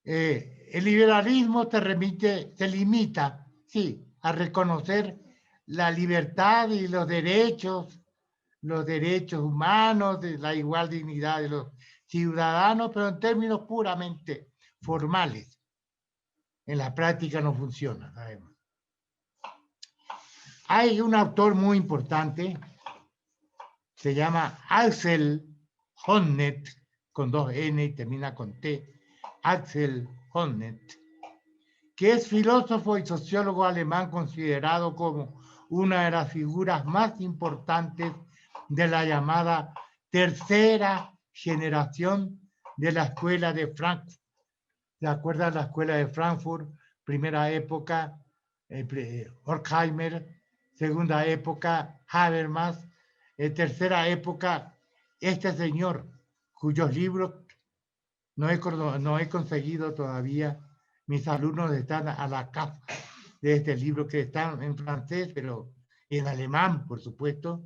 El liberalismo se limita, sí, a reconocer la libertad y los derechos humanos, de la igual dignidad de los ciudadanos, pero en términos puramente formales. En la práctica no funciona, sabemos. Hay un autor muy importante, se llama Axel Honneth, con 2 N y termina con T, Axel Honneth, que es filósofo y sociólogo alemán considerado como una de las figuras más importantes de la llamada tercera generación de la escuela de Frankfurt. ¿Se acuerdan la escuela de Frankfurt? Primera época, Horkheimer, segunda época, Habermas, tercera época, este señor, cuyos libros no he conseguido todavía. Mis alumnos están a la caza de este libro, que está en francés, pero en alemán, por supuesto,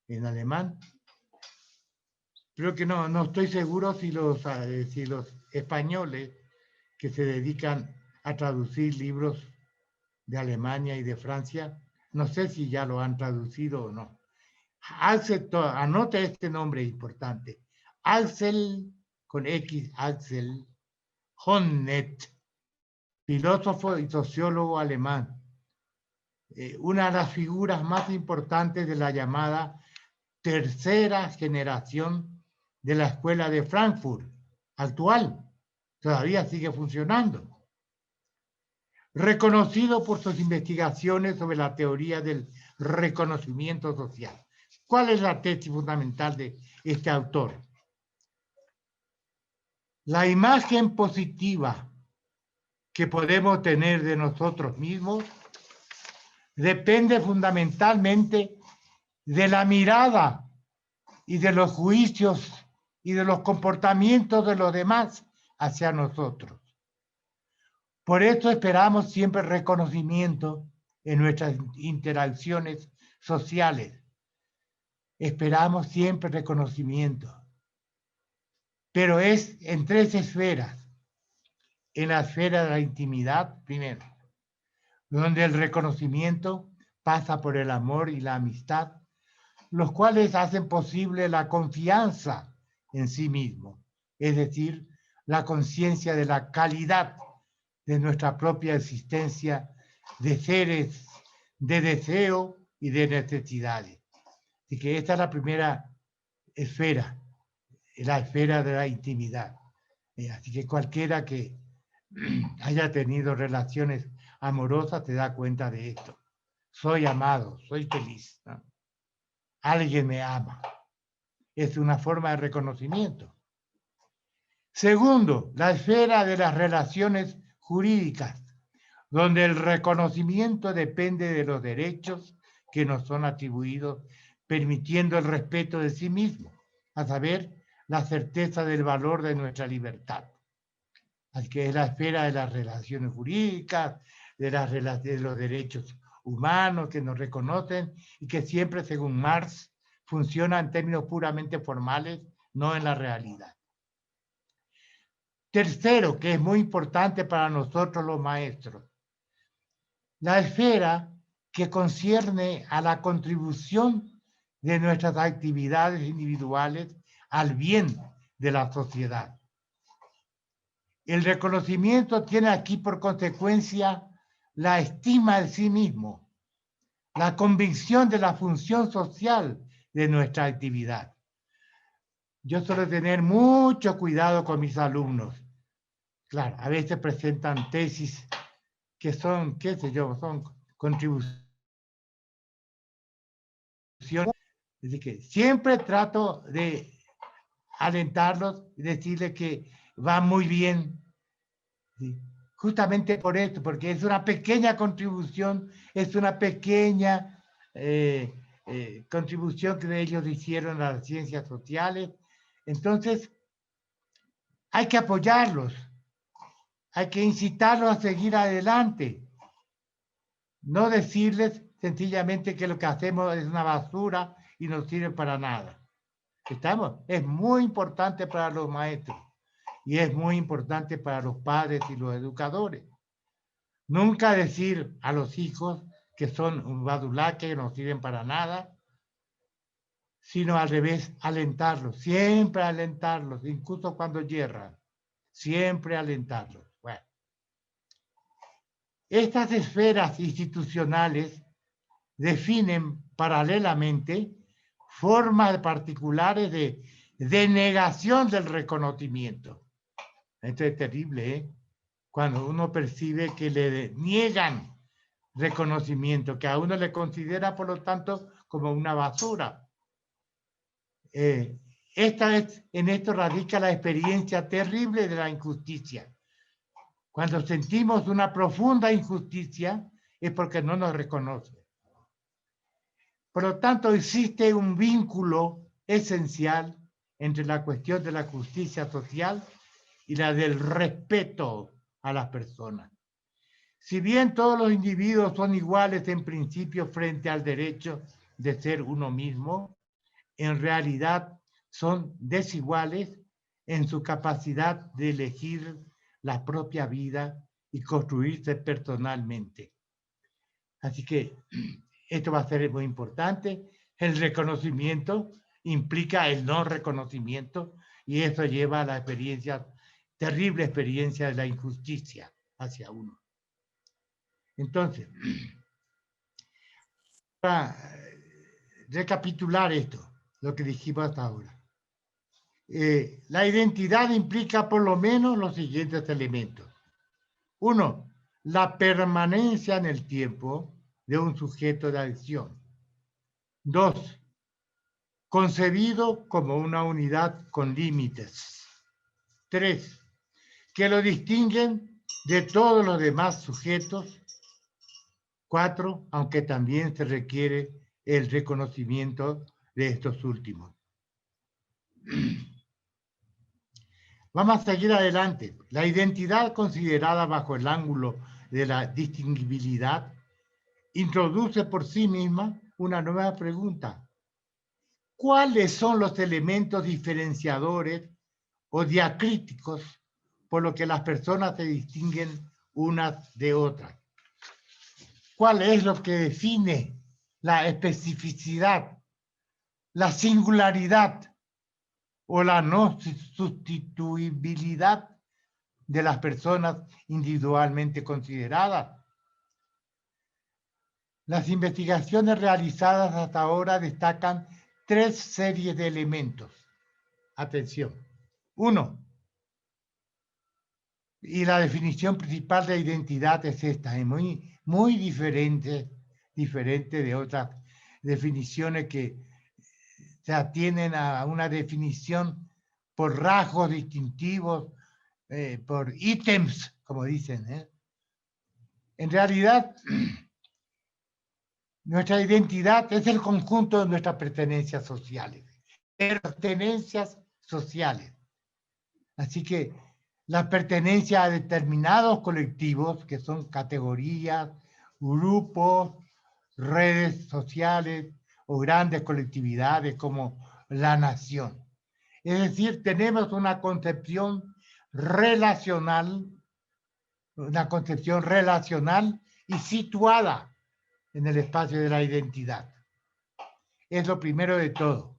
en alemán. Creo que no estoy seguro si los españoles que se dedican a traducir libros de Alemania y de Francia, no sé si ya lo han traducido o no. Anote este nombre importante. Axel, con X, Axel Honneth, filósofo y sociólogo alemán. Una de las figuras más importantes de la llamada tercera generación de la escuela de Frankfurt, actual. Todavía sigue funcionando. Reconocido por sus investigaciones sobre la teoría del reconocimiento social. ¿Cuál es la tesis fundamental de este autor? La imagen positiva que podemos tener de nosotros mismos depende fundamentalmente de la mirada y de los juicios y de los comportamientos de los demás hacia nosotros. Por eso esperamos siempre reconocimiento en nuestras interacciones sociales. Esperamos siempre reconocimiento. Pero es en 3 esferas. En la esfera de la intimidad, primero, donde el reconocimiento pasa por el amor y la amistad, los cuales hacen posible la confianza en sí mismo. es decir, la conciencia de la calidad de nuestra propia existencia, de seres, de deseo y de necesidades. Así que esta es la primera esfera, la esfera de la intimidad. Así que cualquiera que haya tenido relaciones amorosas se da cuenta de esto. Soy amado, soy feliz, ¿no? Alguien me ama. Es una forma de reconocimiento. Segundo, la esfera de las relaciones jurídicas, donde el reconocimiento depende de los derechos que nos son atribuidos, permitiendo el respeto de sí mismo, a saber, la certeza del valor de nuestra libertad. Así que es la esfera de las relaciones jurídicas, de los derechos humanos que nos reconocen y que siempre, según Marx, funciona en términos puramente formales, no en la realidad. Tercero, que es muy importante para nosotros los maestros, la esfera que concierne a la contribución de nuestras actividades individuales al bien de la sociedad. El reconocimiento tiene aquí por consecuencia la estima de sí mismo, la convicción de la función social de nuestra actividad. Yo suelo tener mucho cuidado con mis alumnos. Claro, a veces presentan tesis que son, qué sé yo, son contribuciones. Así que siempre trato de alentarlos y decirles que va muy bien. ¿Sí? Justamente por esto, porque es una pequeña contribución, es una pequeña contribución que ellos hicieron a las ciencias sociales. Entonces, hay que apoyarlos, hay que incitarlos a seguir adelante. No decirles sencillamente que lo que hacemos es una basura y no sirve para nada. ¿Estamos? Es muy importante para los maestros y es muy importante para los padres y los educadores. Nunca decir a los hijos que son un badulaque, que no sirven para nada, sino al revés, alentarlos, siempre alentarlos, incluso cuando yerran, siempre alentarlos. Bueno, estas esferas institucionales definen paralelamente formas particulares de denegación del reconocimiento. Esto es terrible, ¿eh? Cuando uno percibe que le niegan reconocimiento, que a uno le considera, por lo tanto, como una basura. En esto radica la experiencia terrible de la injusticia. Cuando sentimos una profunda injusticia, es porque no nos reconoce. Por lo tanto, existe un vínculo esencial entre la cuestión de la justicia social y la del respeto a las personas. Si bien todos los individuos son iguales en principio frente al derecho de ser uno mismo, en realidad son desiguales en su capacidad de elegir la propia vida y construirse personalmente. Así que esto va a ser muy importante. El reconocimiento implica el no reconocimiento y eso lleva a la experiencia, terrible experiencia de la injusticia hacia uno. Entonces, para recapitular esto, lo que dijimos hasta ahora. La identidad implica por lo menos los siguientes elementos. Uno, la permanencia en el tiempo de un sujeto de acción. Dos, concebido como una unidad con límites. Tres, que lo distinguen de todos los demás sujetos. Cuatro, aunque también se requiere el reconocimiento de estos últimos. Vamos a seguir adelante. La identidad considerada bajo el ángulo de la distinguibilidad introduce por sí misma una nueva pregunta. ¿Cuáles son los elementos diferenciadores o diacríticos por los que las personas se distinguen unas de otras? ¿Cuál es lo que define la especificidad, la singularidad o la no sustituibilidad de las personas individualmente consideradas. Las investigaciones realizadas hasta ahora destacan 3 series de elementos. Atención. 1. Y la definición principal de identidad es esta, es muy diferente de otras definiciones que se atienen a una definición por rasgos distintivos, por ítems, como dicen. En realidad, nuestra identidad es el conjunto de nuestras pertenencias sociales. Pertenencias sociales. Así que la pertenencia a determinados colectivos, que son categorías, grupos, redes sociales o grandes colectividades como la nación. Es decir, tenemos una concepción relacional y situada en el espacio de la identidad. Es lo primero de todo.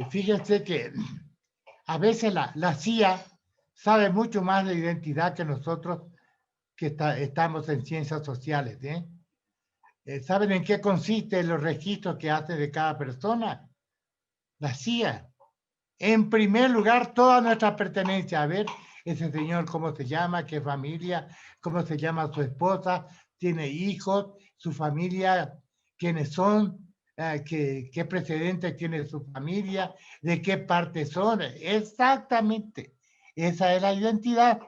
Fíjense que a veces la CIA sabe mucho más de identidad que nosotros que estamos en ciencias sociales. ¿Saben en qué consisten los registros que hace de cada persona? La CIA. En primer lugar, toda nuestra pertenencia. A ver, ese señor, ¿cómo se llama? ¿Qué familia? ¿Cómo se llama su esposa? ¿Tiene hijos? ¿Su familia? ¿Quiénes son? ¿Qué precedentes tiene su familia? ¿De qué parte son? Exactamente. Esa es la identidad.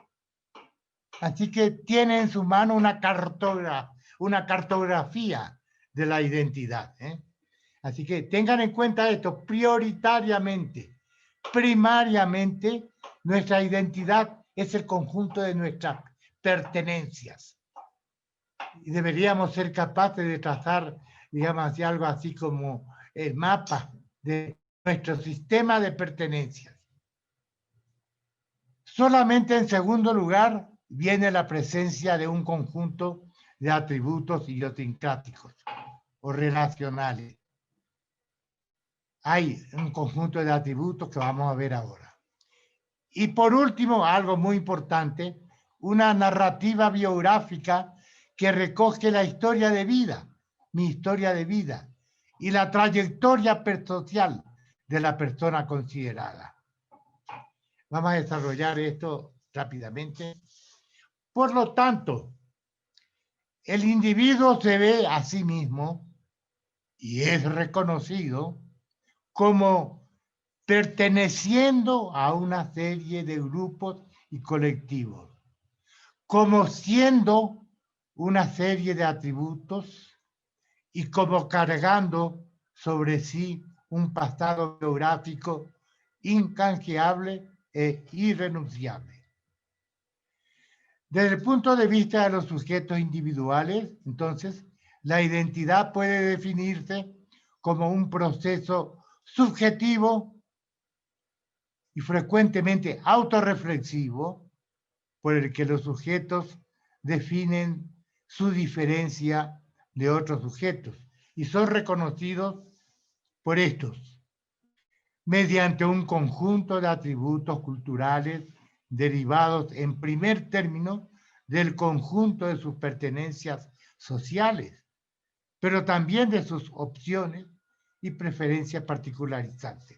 Así que tiene en su mano una cartografía de la identidad. Así que tengan en cuenta esto prioritariamente. Primariamente, nuestra identidad es el conjunto de nuestras pertenencias. Y deberíamos ser capaces de trazar, digamos así, algo así como el mapa de nuestro sistema de pertenencias. Solamente en segundo lugar viene la presencia de un conjunto de atributos idiosincráticos o relacionales. Hay un conjunto de atributos que vamos a ver ahora. Y por último, algo muy importante, una narrativa biográfica que recoge la historia de vida, mi historia de vida, y la trayectoria social de la persona considerada. Vamos a desarrollar esto rápidamente. Por lo tanto, el individuo se ve a sí mismo y es reconocido como perteneciendo a una serie de grupos y colectivos, como siendo una serie de atributos y como cargando sobre sí un pasado biográfico incanjeable e irrenunciable. Desde el punto de vista de los sujetos individuales, entonces, la identidad puede definirse como un proceso subjetivo y frecuentemente autorreflexivo por el que los sujetos definen su diferencia de otros sujetos y son reconocidos por estos mediante un conjunto de atributos culturales derivados en primer término del conjunto de sus pertenencias sociales, pero también de sus opciones y preferencias particularizantes.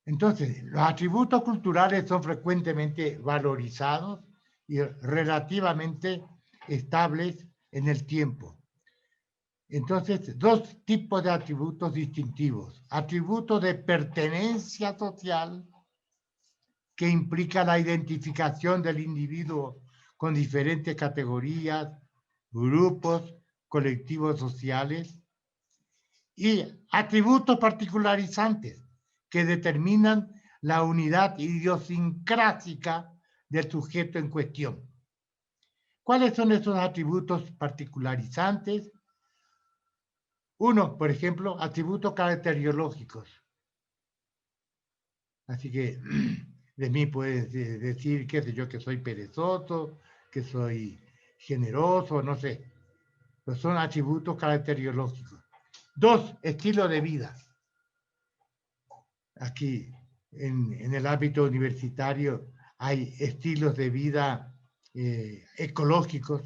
Entonces, los atributos culturales son frecuentemente valorizados y relativamente estables en el tiempo. Entonces, 2 tipos de atributos distintivos. Atributos de pertenencia social, que implica la identificación del individuo con diferentes categorías, grupos, colectivos sociales. Y atributos particularizantes, que determinan la unidad idiosincrática del sujeto en cuestión. ¿Cuáles son esos atributos particularizantes? Uno, por ejemplo, atributos caracteriológicos. Así que de mí puedes decir, qué sé yo, que soy perezoso, que soy generoso, no sé. Pero son atributos caracteriológicos. Dos, estilo de vida. Aquí, en el ámbito universitario, hay estilos de vida ecológicos.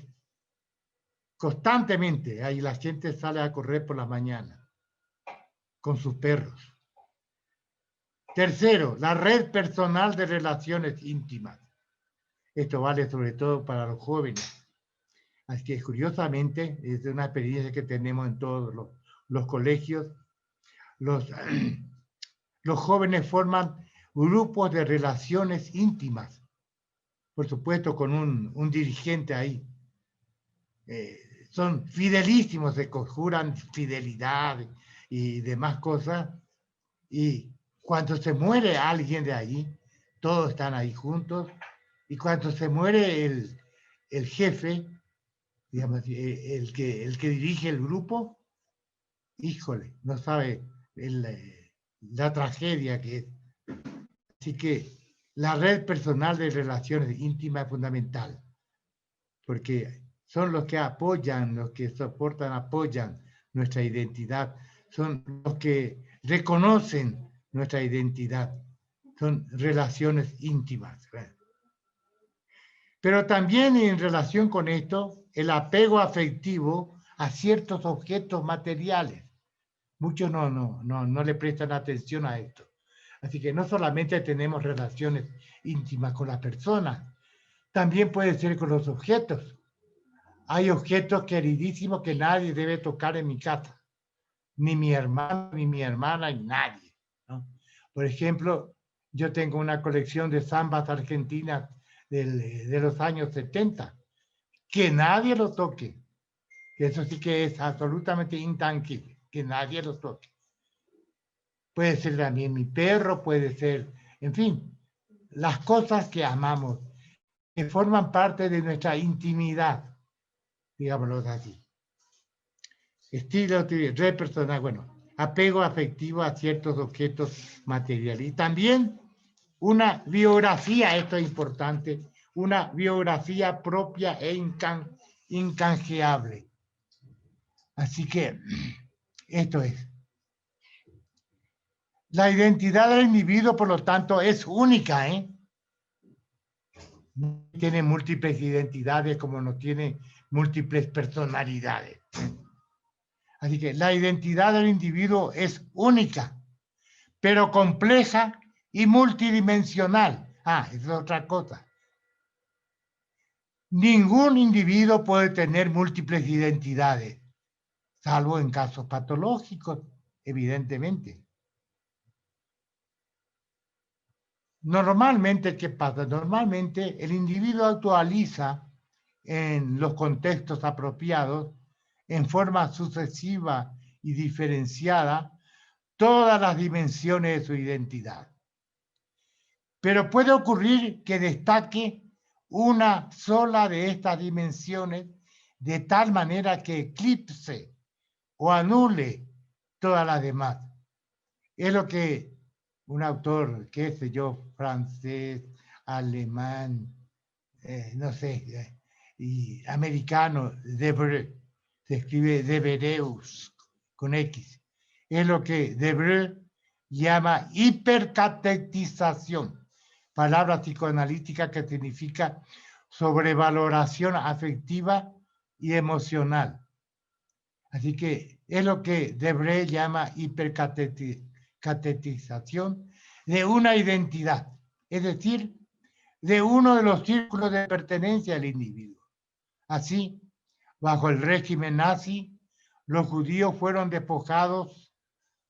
Constantemente, ahí la gente sale a correr por la mañana con sus perros. Tercero, la red personal de relaciones íntimas. Esto vale sobre todo para los jóvenes. Así que curiosamente, es una experiencia que tenemos en todos los colegios. Los jóvenes forman grupos de relaciones íntimas, por supuesto con un dirigente ahí. Son fidelísimos, se conjuran fidelidad y demás cosas. Y cuando se muere alguien de ahí, todos están ahí juntos. Y cuando se muere el jefe, digamos, el que dirige el grupo, híjole, no sabe la tragedia que es. Así que la red personal de relaciones íntimas es fundamental, porque son los que apoyan, los que soportan, apoyan nuestra identidad, son los que reconocen nuestra identidad, son relaciones íntimas. Pero también en relación con esto, el apego afectivo a ciertos objetos materiales. Muchos no le prestan atención a esto. Así que no solamente tenemos relaciones íntimas con las personas, también puede ser con los objetos. Hay objetos queridísimos que nadie debe tocar en mi casa, ni mi hermano, ni mi hermana, ni nadie, ¿no? Por ejemplo, yo tengo una colección de zambas argentinas de los años 70, que nadie lo toque. Eso sí que es absolutamente intangible, que nadie lo toque. Puede ser también mi perro, puede ser, en fin, las cosas que amamos, que forman parte de nuestra intimidad, digámoslo así. Estilo, red personal, bueno, apego afectivo a ciertos objetos materiales. Y también una biografía, esto es importante, una biografía propia e incanjeable. Así que esto es. La identidad del individuo, por lo tanto, es única, ¿eh? No tiene múltiples identidades como no tiene múltiples personalidades. Así que la identidad del individuo es única, pero compleja y multidimensional. Es otra cosa. Ningún individuo puede tener múltiples identidades, salvo en casos patológicos, evidentemente. Normalmente, ¿qué pasa? Normalmente el individuo actualiza en los contextos apropiados, en forma sucesiva y diferenciada, todas las dimensiones de su identidad. Pero puede ocurrir que destaque una sola de estas dimensiones de tal manera que eclipse o anule todas las demás. Es lo que un autor, qué sé yo, francés, alemán, no sé, y americano, Debreu, se escribe Debereus con X. Es lo que Debreu llama hipercatetización, palabra psicoanalítica que significa sobrevaloración afectiva y emocional. Así que es lo que Debreu llama hipercatetización de una identidad, es decir, de uno de los círculos de pertenencia al individuo. Así, bajo el régimen nazi, los judíos fueron despojados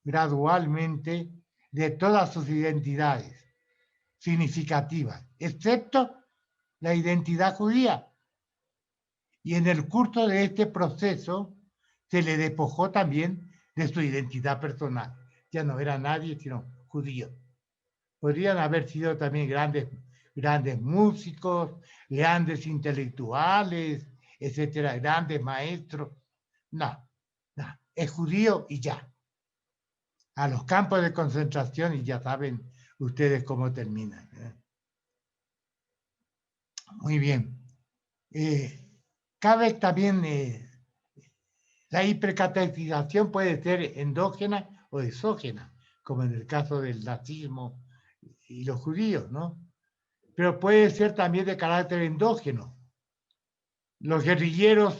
gradualmente de todas sus identidades significativas, excepto la identidad judía. Y en el curso de este proceso se le despojó también de su identidad personal. Ya no era nadie sino judío. Podrían haber sido también grandes músicos, grandes intelectuales, etcétera, grandes maestros. No, es judío y ya. A los campos de concentración y ya saben ustedes cómo terminan. Muy bien. Cabe también La hipercatequización puede ser endógena o exógena, como en el caso del nazismo y los judíos, ¿no? Pero puede ser también de carácter endógeno. Los guerrilleros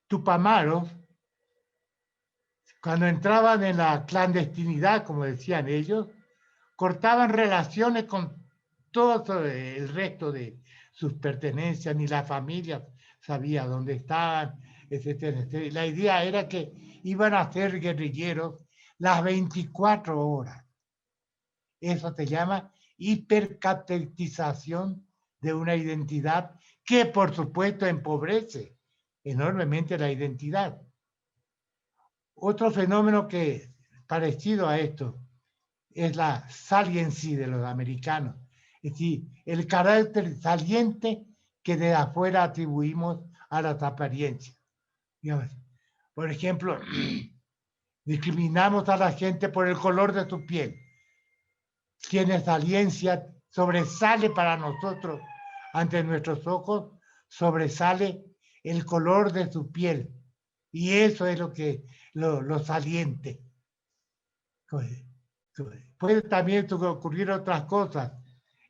tupamaros, cuando entraban en la clandestinidad, como decían ellos, cortaban relaciones con todo el resto de sus pertenencias, ni la familia sabía dónde estaban, etcétera, etcétera. La idea era que iban a ser guerrilleros las 24 horas. Eso se llama hipercatequización de una identidad que, por supuesto, empobrece enormemente la identidad. Otro fenómeno que parecido a esto es la saliency de los americanos, es decir, el carácter saliente que de afuera atribuimos a las apariencias. Digamos, por ejemplo, discriminamos a la gente por el color de su piel. Tiene saliencia, sobresale para nosotros ante nuestros ojos, sobresale el color de su piel. Y eso es lo saliente. Puede también ocurrir otras cosas.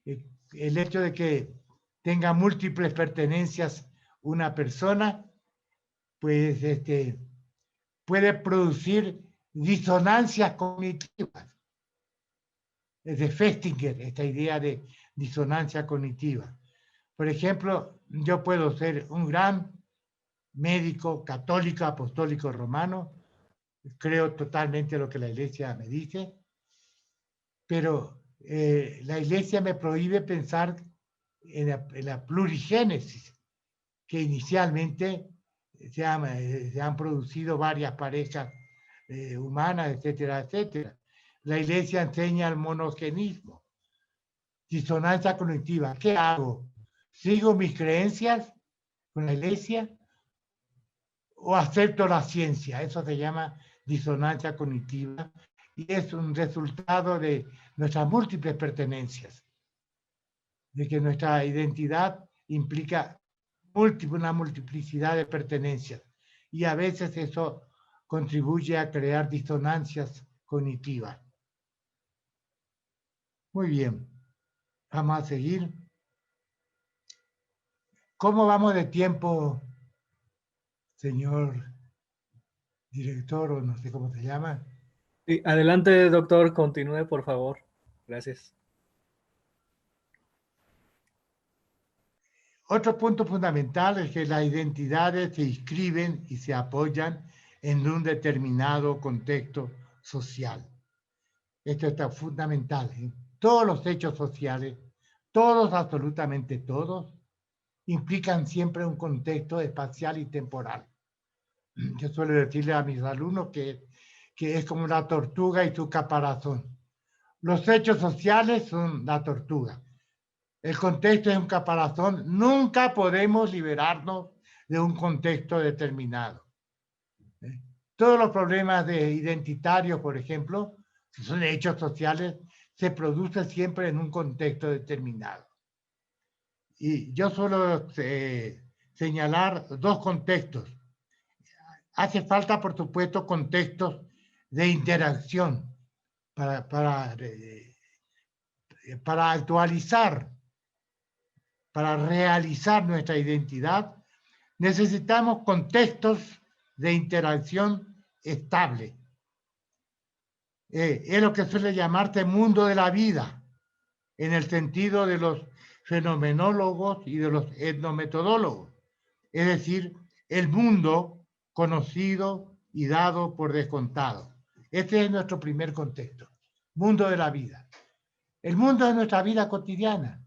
El hecho de que tenga múltiples pertenencias una persona, pues puede producir disonancias cognitivas. Es de Festinger, esta idea de disonancia cognitiva. Por ejemplo, yo puedo ser un gran médico católico, apostólico romano, creo totalmente lo que la iglesia me dice, pero la iglesia me prohíbe pensar en la plurigénesis, que inicialmente se han producido varias parejas humanas, etcétera, etcétera. La iglesia enseña el monogenismo, disonancia cognitiva. ¿Qué hago? ¿Sigo mis creencias con la iglesia o acepto la ciencia? Eso se llama disonancia cognitiva y es un resultado de nuestras múltiples pertenencias, de que nuestra identidad implica una multiplicidad de pertenencias y a veces eso contribuye a crear disonancias cognitivas. Muy bien, vamos a seguir. ¿Cómo vamos de tiempo, señor director, o no sé cómo se llama? Sí, adelante, doctor, continúe, por favor. Gracias. Otro punto fundamental es que las identidades se inscriben y se apoyan en un determinado contexto social. Esto está fundamental. Todos los hechos sociales, todos, absolutamente todos, implican siempre un contexto espacial y temporal. Yo suelo decirle a mis alumnos que es como la tortuga y su caparazón. Los hechos sociales son la tortuga. El contexto es un caparazón. Nunca podemos liberarnos de un contexto determinado. Todos los problemas identitarios, por ejemplo, si son hechos sociales, se producen siempre en un contexto determinado. Y yo suelo señalar dos contextos. Hace falta, por supuesto, contextos de interacción para actualizar, para realizar nuestra identidad. Necesitamos contextos de interacción estable. Es lo que suele llamarse mundo de la vida, en el sentido de los fenomenólogos y de los etnometodólogos. Es decir, el mundo conocido y dado por descontado. Este es nuestro primer contexto, mundo de la vida. El mundo de nuestra vida cotidiana,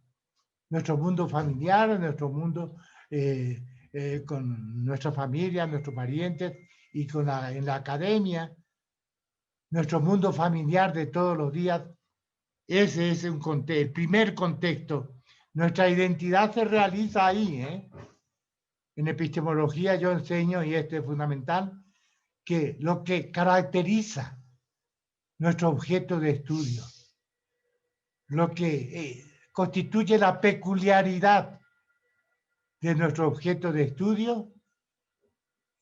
nuestro mundo familiar, nuestro mundo con nuestra familia, nuestros parientes y en la academia, nuestro mundo familiar de todos los días. Ese es el primer contexto. Nuestra identidad se realiza ahí. En epistemología yo enseño, y esto es fundamental, que lo que caracteriza nuestro objeto de estudio, lo que constituye la peculiaridad de nuestro objeto de estudio,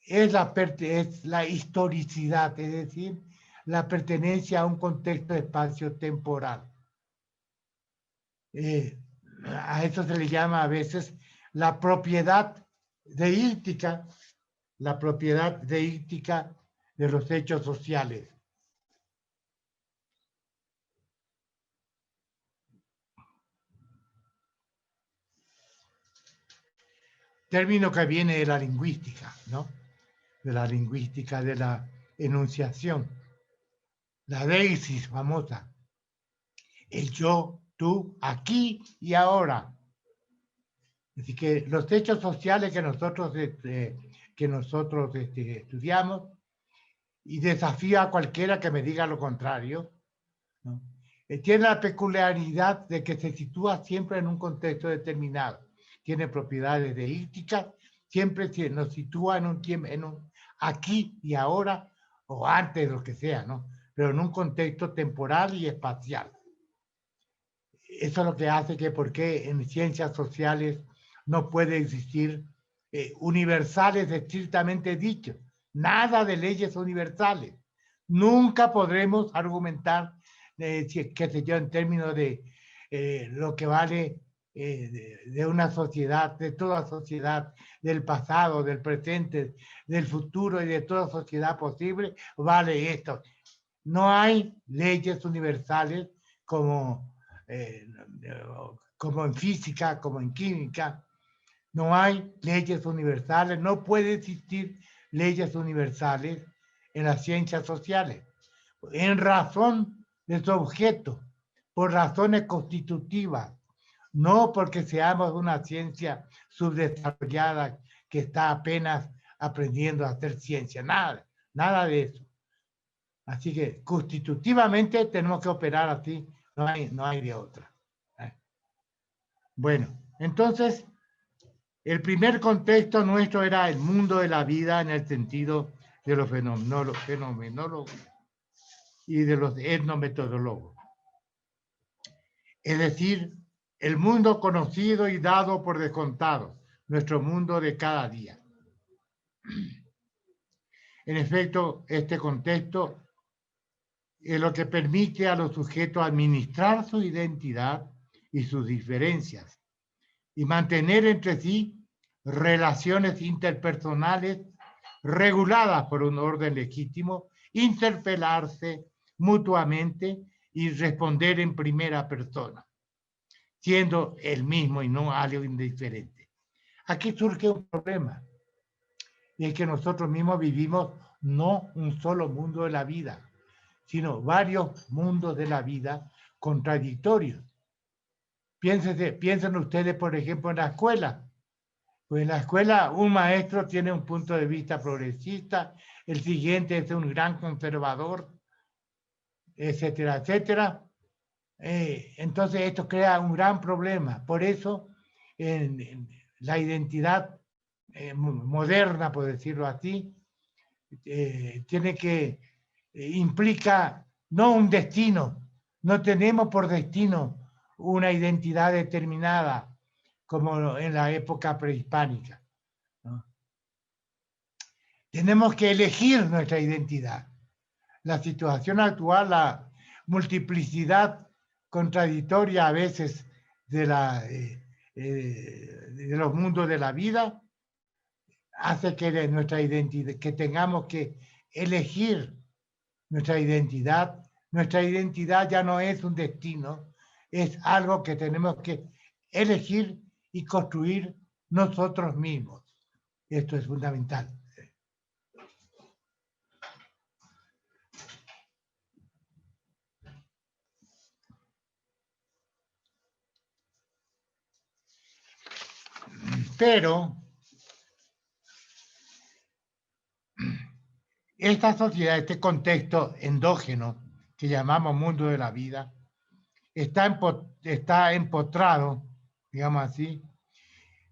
es la historicidad, es decir, la pertenencia a un contexto espacio-temporal. A eso se le llama a veces la propiedad deíctica, la propiedad deíctica de los hechos sociales. Término que viene de la lingüística, ¿no? De la lingüística de la enunciación. La deísis famosa. El yo, tú, aquí y ahora. Así que los hechos sociales que nosotros estudiamos, y desafío a cualquiera que me diga lo contrario, ¿no? Tiene la peculiaridad de que se sitúa siempre en un contexto determinado. Tiene propiedades deícticas, siempre nos sitúa en un tiempo, en un aquí y ahora, o antes, lo que sea, ¿no? Pero en un contexto temporal y espacial. Eso es lo que hace que, ¿por qué en ciencias sociales no puede existir universales estrictamente dicho? Nada de leyes universales. Nunca podremos argumentar, qué sé yo, en términos de lo que vale de una sociedad, de toda sociedad, del pasado, del presente, del futuro y de toda sociedad posible, vale esto. No hay leyes universales como, como en física, como en química. No hay leyes universales, no puede existir leyes universales en las ciencias sociales, en razón de su objeto, por razones constitutivas, no porque seamos una ciencia subdesarrollada que está apenas aprendiendo a hacer ciencia, nada, nada de eso. Así que constitutivamente tenemos que operar así, no hay de otra. Bueno, entonces, el primer contexto nuestro era el mundo de la vida en el sentido de los fenomenólogos y de los etnometodólogos. Es decir, el mundo conocido y dado por descontado, nuestro mundo de cada día. En efecto, este contexto es lo que permite a los sujetos administrar su identidad y sus diferencias y mantener entre sí relaciones interpersonales reguladas por un orden legítimo, interpelarse mutuamente y responder en primera persona, siendo el mismo y no algo indiferente. Aquí surge un problema, y es que nosotros mismos vivimos no un solo mundo de la vida, sino varios mundos de la vida contradictorios. Piensen ustedes, por ejemplo, en la escuela. Pues en la escuela un maestro tiene un punto de vista progresista, el siguiente es un gran conservador, etcétera, etcétera. Entonces esto crea un gran problema. Por eso la identidad moderna, por decirlo así, implica no un destino, no tenemos por destino una identidad determinada como en la época prehispánica, ¿no? Tenemos que elegir nuestra identidad. La situación actual, la multiplicidad contradictoria a veces de los mundos de la vida, hace que nuestra identidad, que tengamos que elegir nuestra identidad. Nuestra identidad ya no es un destino, es algo que tenemos que elegir y construir nosotros mismos. Esto es fundamental. Pero esta sociedad, este contexto endógeno que llamamos mundo de la vida, está empotrado, digamos así,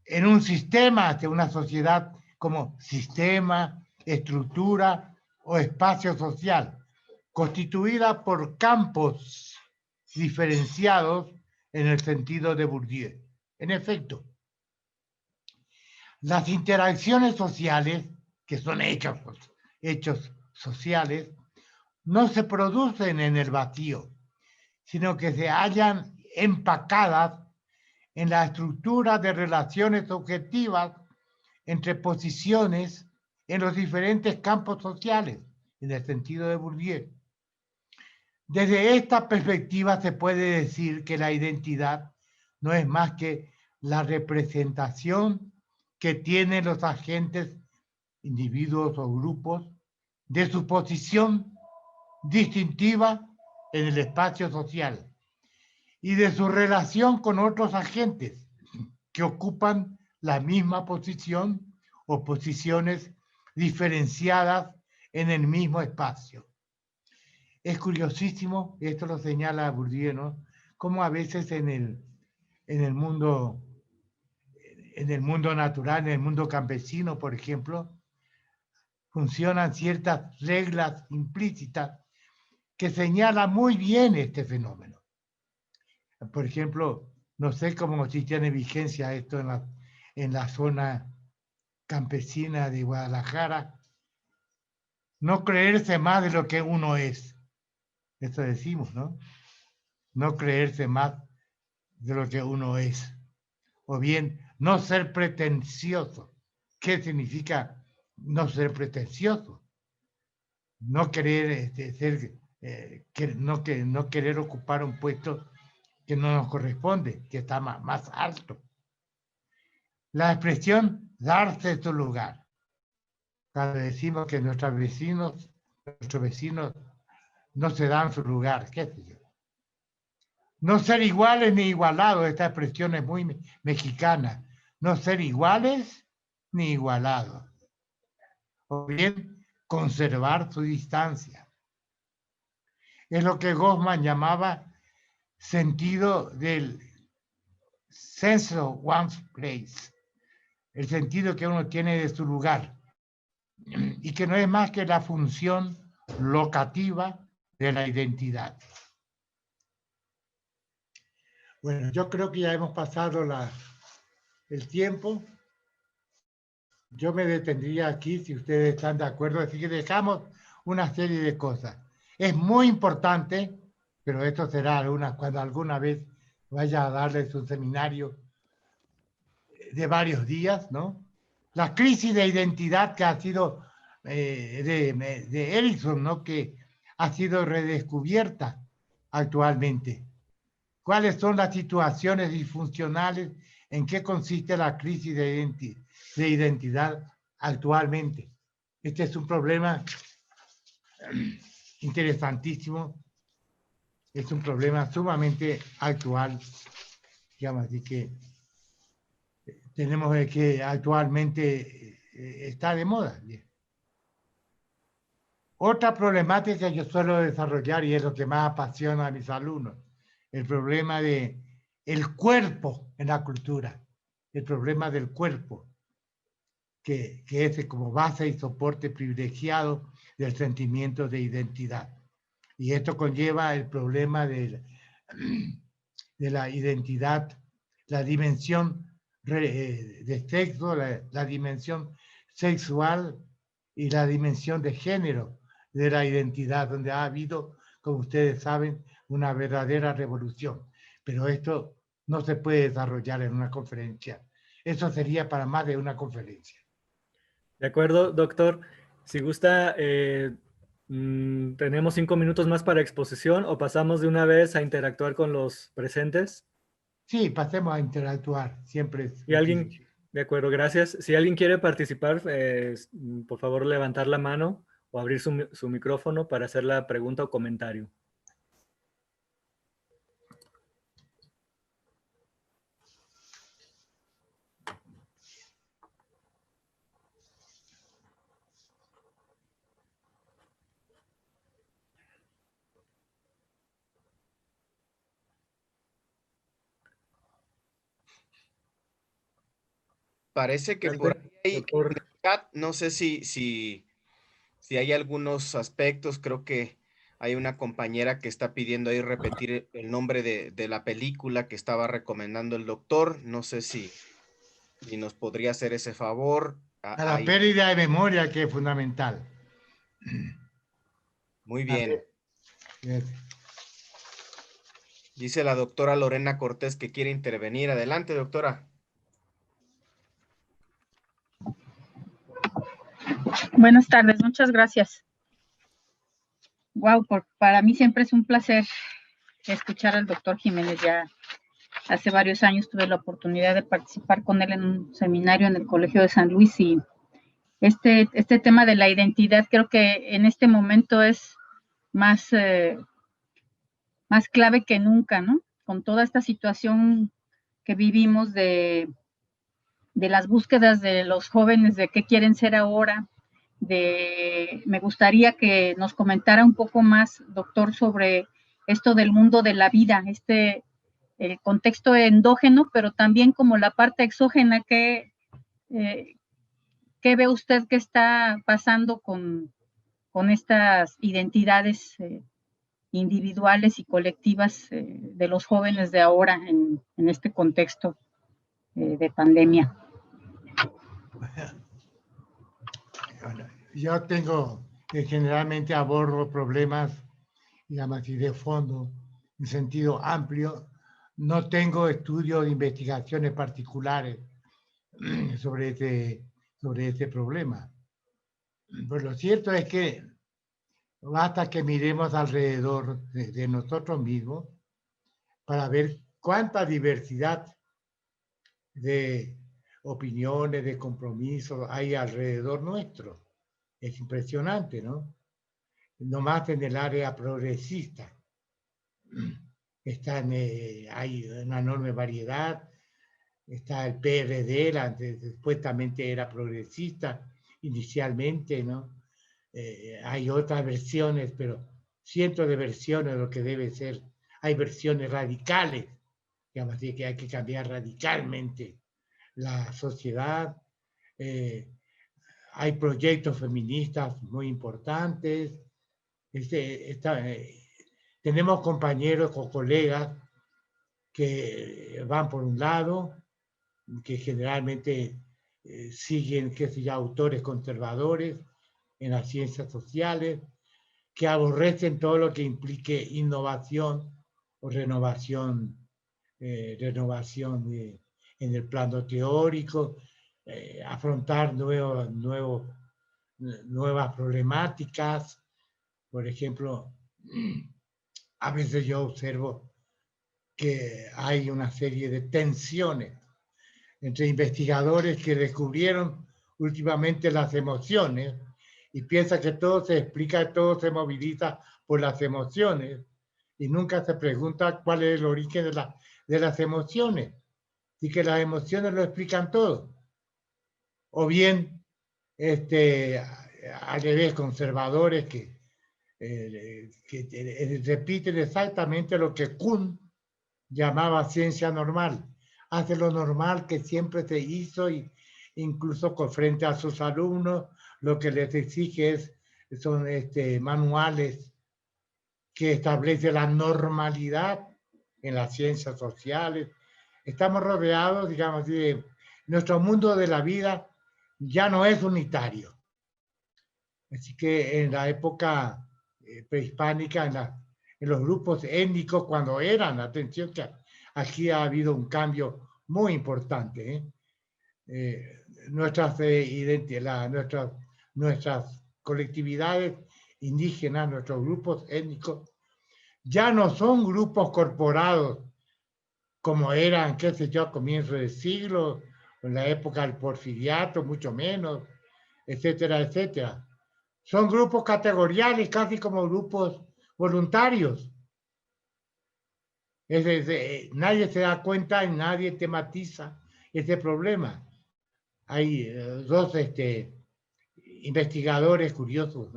en un sistema, de una sociedad como sistema, estructura o espacio social, constituida por campos diferenciados en el sentido de Bourdieu. En efecto, las interacciones sociales que son hechos sociales, no se producen en el vacío, sino que se hallan empacadas en la estructura de relaciones objetivas entre posiciones en los diferentes campos sociales, en el sentido de Bourdieu. Desde esta perspectiva se puede decir que la identidad no es más que la representación que tienen los agentes, individuos o grupos, de su posición distintiva en el espacio social y de su relación con otros agentes que ocupan la misma posición o posiciones diferenciadas en el mismo espacio. Es curiosísimo, esto lo señala Bourdieu, ¿no? Cómo a veces en el mundo natural, en el mundo campesino, por ejemplo, funcionan ciertas reglas implícitas que señalan muy bien este fenómeno. Por ejemplo, no sé cómo si tiene vigencia esto en la zona campesina de Guadalajara, no creerse más de lo que uno es. Eso decimos, ¿no? No creerse más de lo que uno es. O bien, no ser pretencioso. ¿Qué significa no ser pretencioso? No querer no querer ocupar un puesto que no nos corresponde, que está más alto. La expresión darse su lugar. Cuando decimos que nuestros vecinos no se dan su lugar, qué sé yo. No ser iguales ni igualados, esta expresión es muy mexicana. No ser iguales ni igualados. O bien, conservar su distancia. Es lo que Goffman llamaba sentido del sense of one's place, el sentido que uno tiene de su lugar, y que no es más que la función locativa de la identidad. Bueno, yo creo que ya hemos pasado el tiempo. Yo me detendría aquí si ustedes están de acuerdo, así que dejamos una serie de cosas. Es muy importante, pero esto será cuando alguna vez vaya a darles un seminario de varios días, ¿no? La crisis de identidad que ha sido de Erickson, ¿no? Que ha sido redescubierta actualmente. ¿Cuáles son las situaciones disfuncionales? ¿En qué consiste la crisis de identidad actualmente? Este es un problema interesantísimo. Es un problema sumamente actual, digamos, así que tenemos que actualmente está de moda. Otra problemática que yo suelo desarrollar y es lo que más apasiona a mis alumnos, el problema de el cuerpo en la cultura, el problema del cuerpo, que es como base y soporte privilegiado del sentimiento de identidad. Y esto conlleva el problema de la identidad, la dimensión de sexo, la dimensión sexual y la dimensión de género de la identidad, donde ha habido, como ustedes saben, una verdadera revolución. Pero esto no se puede desarrollar en una conferencia. Eso sería para más de una conferencia. De acuerdo, doctor. Si gusta, tenemos 5 minutos más para exposición o pasamos de una vez a interactuar con los presentes. Sí, pasemos a interactuar. Siempre es Si alguien, útil. de acuerdo, gracias. Si alguien quiere participar, por favor levantar la mano o abrir su micrófono para hacer la pregunta o comentario. Parece que por ahí hay, en Doctor. el chat, no sé si hay algunos aspectos, creo que hay una compañera que está pidiendo ahí repetir el nombre de la película que estaba recomendando el doctor, no sé si nos podría hacer ese favor. A la ahí. pérdida de memoria, que es fundamental. Muy bien. Bien. Dice la doctora Lorena Cortés que quiere intervenir. Adelante, doctora. Buenas tardes, muchas gracias. Wow, para mí siempre es un placer escuchar al doctor Jiménez. Ya hace varios años tuve la oportunidad de participar con él en un seminario en el Colegio de San Luis, y este tema de la identidad creo que en este momento es más clave que nunca, ¿no? Con toda esta situación que vivimos de las búsquedas de los jóvenes, de qué quieren ser ahora. Me gustaría que nos comentara un poco más, doctor, sobre esto del mundo de la vida, el contexto endógeno, pero también como la parte exógena. ¿Qué ve usted que está pasando con estas identidades individuales y colectivas de los jóvenes de ahora en este contexto de pandemia? Bueno, yo generalmente abordo problemas, digamos así, de fondo, en sentido amplio. No tengo estudios de investigaciones particulares sobre este problema. Pues lo cierto es que basta que miremos alrededor de nosotros mismos para ver cuánta diversidad de opiniones, de compromisos hay alrededor nuestro. Es impresionante, ¿no? Nomás en el área progresista hay una enorme variedad. Está el PRD, supuestamente era progresista inicialmente, ¿no? Hay otras versiones, pero cientos de versiones de lo que debe ser. Hay versiones radicales, digamos así, que hay que cambiar radicalmente la sociedad. Hay proyectos feministas muy importantes. Tenemos compañeros o colegas que van por un lado, que generalmente siguen, qué sé yo, autores conservadores en las ciencias sociales, que aborrecen todo lo que implique innovación o renovación en el plano teórico, afrontar nuevas problemáticas. Por ejemplo, a veces yo observo que hay una serie de tensiones entre investigadores que descubrieron últimamente las emociones y piensan que todo se explica, todo se moviliza por las emociones, y nunca se pregunta cuál es el origen de las emociones, y que las emociones lo explican todo. O bien, al revés, conservadores que repiten exactamente lo que Kuhn llamaba ciencia normal. Hace lo normal que siempre se hizo, y incluso frente a sus alumnos lo que les exige son manuales que establecen la normalidad en las ciencias sociales. Estamos rodeados, digamos, de nuestro mundo de la vida ya no es unitario. Así que en la época prehispánica, en los grupos étnicos, cuando eran, atención que aquí ha habido un cambio muy importante. Nuestras colectividades indígenas, nuestros grupos étnicos, ya no son grupos corporados como eran, qué sé yo, a comienzos del siglo, en la época del porfiriato, mucho menos, etcétera, etcétera. Son grupos categoriales, casi como grupos voluntarios. Nadie se da cuenta y nadie tematiza ese problema. Hay dos investigadores curiosos,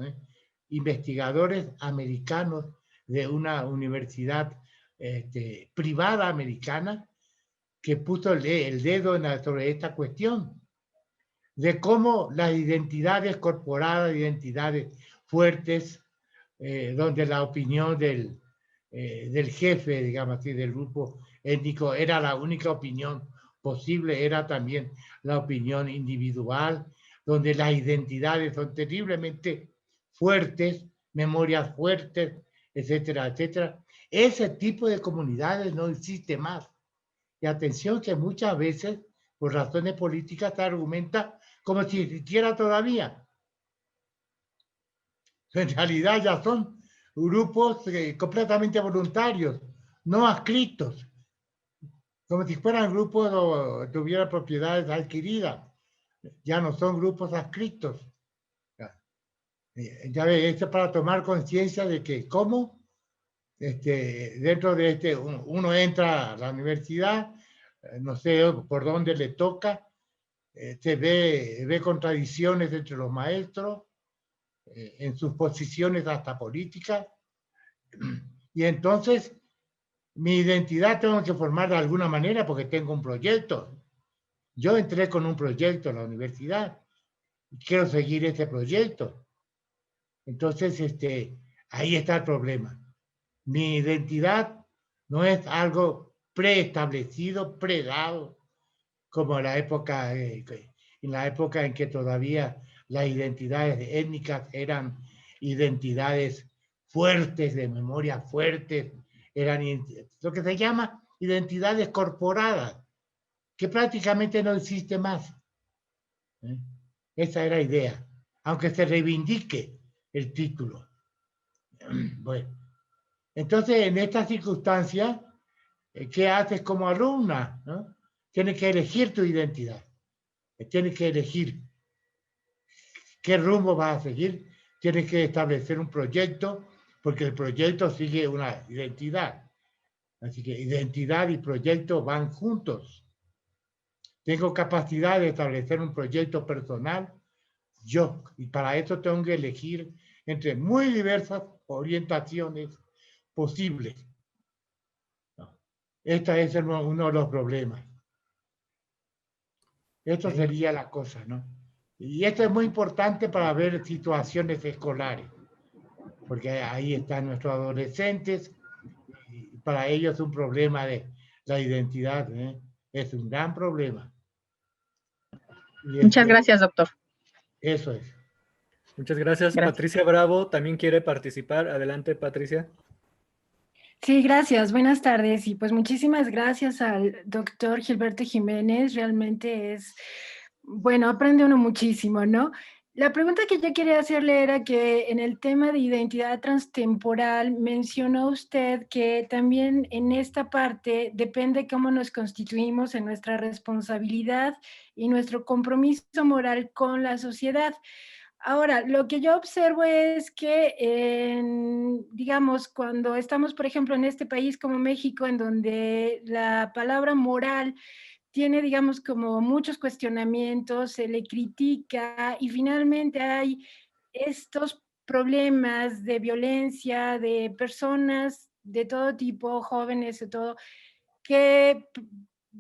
investigadores americanos de una universidad privada americana, que puso el dedo sobre esta cuestión de cómo las identidades corporales, identidades fuertes, donde la opinión del jefe, digamos así, del grupo étnico era la única opinión posible, era también la opinión individual, donde las identidades son terriblemente fuertes, memorias fuertes, etcétera, etcétera. Ese tipo de comunidades no existe más. Y atención que muchas veces, por razones políticas, se argumenta como si existiera todavía. En realidad ya son grupos completamente voluntarios, no adscritos, como si fueran grupos que tuvieran propiedades adquiridas. Ya no son grupos adscritos. Ya ve, esto es para tomar conciencia de que cómo dentro de uno entra a la universidad, no sé por dónde le toca, se ve contradicciones entre los maestros, en sus posiciones hasta políticas, y entonces mi identidad tengo que formar de alguna manera porque tengo un proyecto. Yo entré con un proyecto a la universidad y quiero seguir ese proyecto. Entonces, ahí está el problema. Mi identidad no es algo preestablecido, predado, como en la época en que todavía las identidades étnicas eran identidades fuertes, de memoria fuertes, eran lo que se llama identidades corporadas, que prácticamente no existe más. Esa era la idea, aunque se reivindique el título. Bueno, entonces en esta circunstancia, ¿qué haces como alumna? ¿No? Tienes que elegir tu identidad, tienes que elegir qué rumbo vas a seguir, tienes que establecer un proyecto, porque el proyecto sigue una identidad. Así que identidad y proyecto van juntos. Tengo capacidad de establecer un proyecto personal, y para eso tengo que elegir entre muy diversas orientaciones posibles. Este es uno de los problemas. Esto sería la cosa, ¿no? Y esto es muy importante para ver situaciones escolares, porque ahí están nuestros adolescentes, y para ellos es un problema de la identidad, ¿eh? Es un gran problema. Muchas gracias, doctor. Eso es. Muchas gracias. Patricia Bravo también quiere participar. Adelante, Patricia. Sí, gracias. Buenas tardes. Y pues muchísimas gracias al doctor Gilberto Jiménez. Realmente es, bueno, aprende uno muchísimo, ¿no? La pregunta que yo quería hacerle era que en el tema de identidad transtemporal mencionó usted que también en esta parte depende cómo nos constituimos en nuestra responsabilidad y nuestro compromiso moral con la sociedad. Ahora, lo que yo observo es que, digamos, cuando estamos, por ejemplo, en este país como México, en donde la palabra moral tiene, digamos, como muchos cuestionamientos, se le critica y finalmente hay estos problemas de violencia de personas de todo tipo, jóvenes de todo, que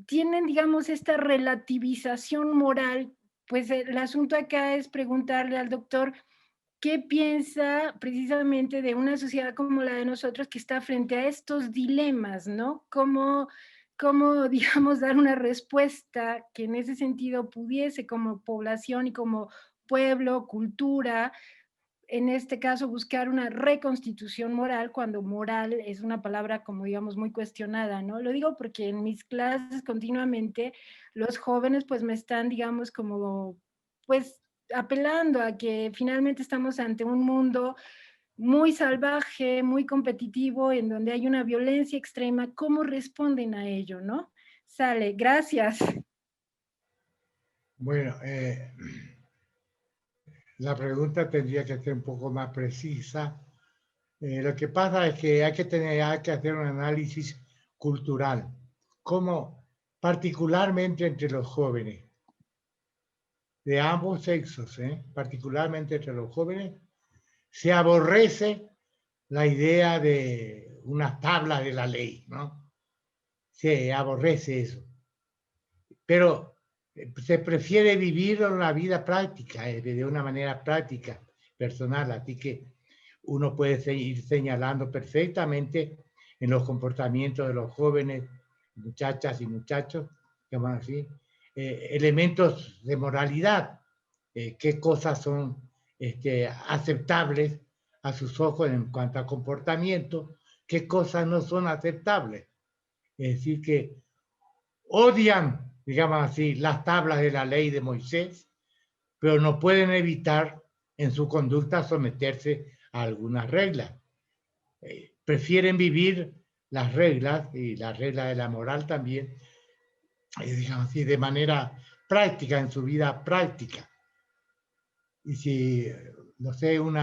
tienen, digamos, esta relativización moral. Pues el asunto acá es preguntarle al doctor qué piensa precisamente de una sociedad como la de nosotros que está frente a estos dilemas, ¿no? Cómo, digamos, dar una respuesta que en ese sentido pudiese como población y como pueblo, cultura, en este caso buscar una reconstitución moral, cuando moral es una palabra como digamos muy cuestionada, ¿no? Lo digo porque en mis clases continuamente los jóvenes pues me están digamos como pues apelando a que finalmente estamos ante un mundo muy salvaje, muy competitivo, en donde hay una violencia extrema. ¿Cómo responden a ello, no? Sale, gracias. Bueno, la pregunta tendría que ser un poco más precisa. Lo que pasa es que hay que hacer un análisis cultural, como particularmente entre los jóvenes, de ambos sexos, particularmente entre los jóvenes, se aborrece la idea de una tabla de la ley, ¿no? Se aborrece eso. Pero se prefiere vivir una vida práctica, de una manera práctica, personal, así que uno puede ir señalando perfectamente en los comportamientos de los jóvenes, muchachas y muchachos, llaman así, elementos de moralidad, qué cosas son aceptables a sus ojos en cuanto a comportamiento, qué cosas no son aceptables. Es decir, que odian, digamos así, las tablas de la ley de Moisés, pero no pueden evitar en su conducta someterse a algunas reglas. Prefieren vivir las reglas y las reglas de la moral también, digamos así, de manera práctica, en su vida práctica. Y si, no sé, un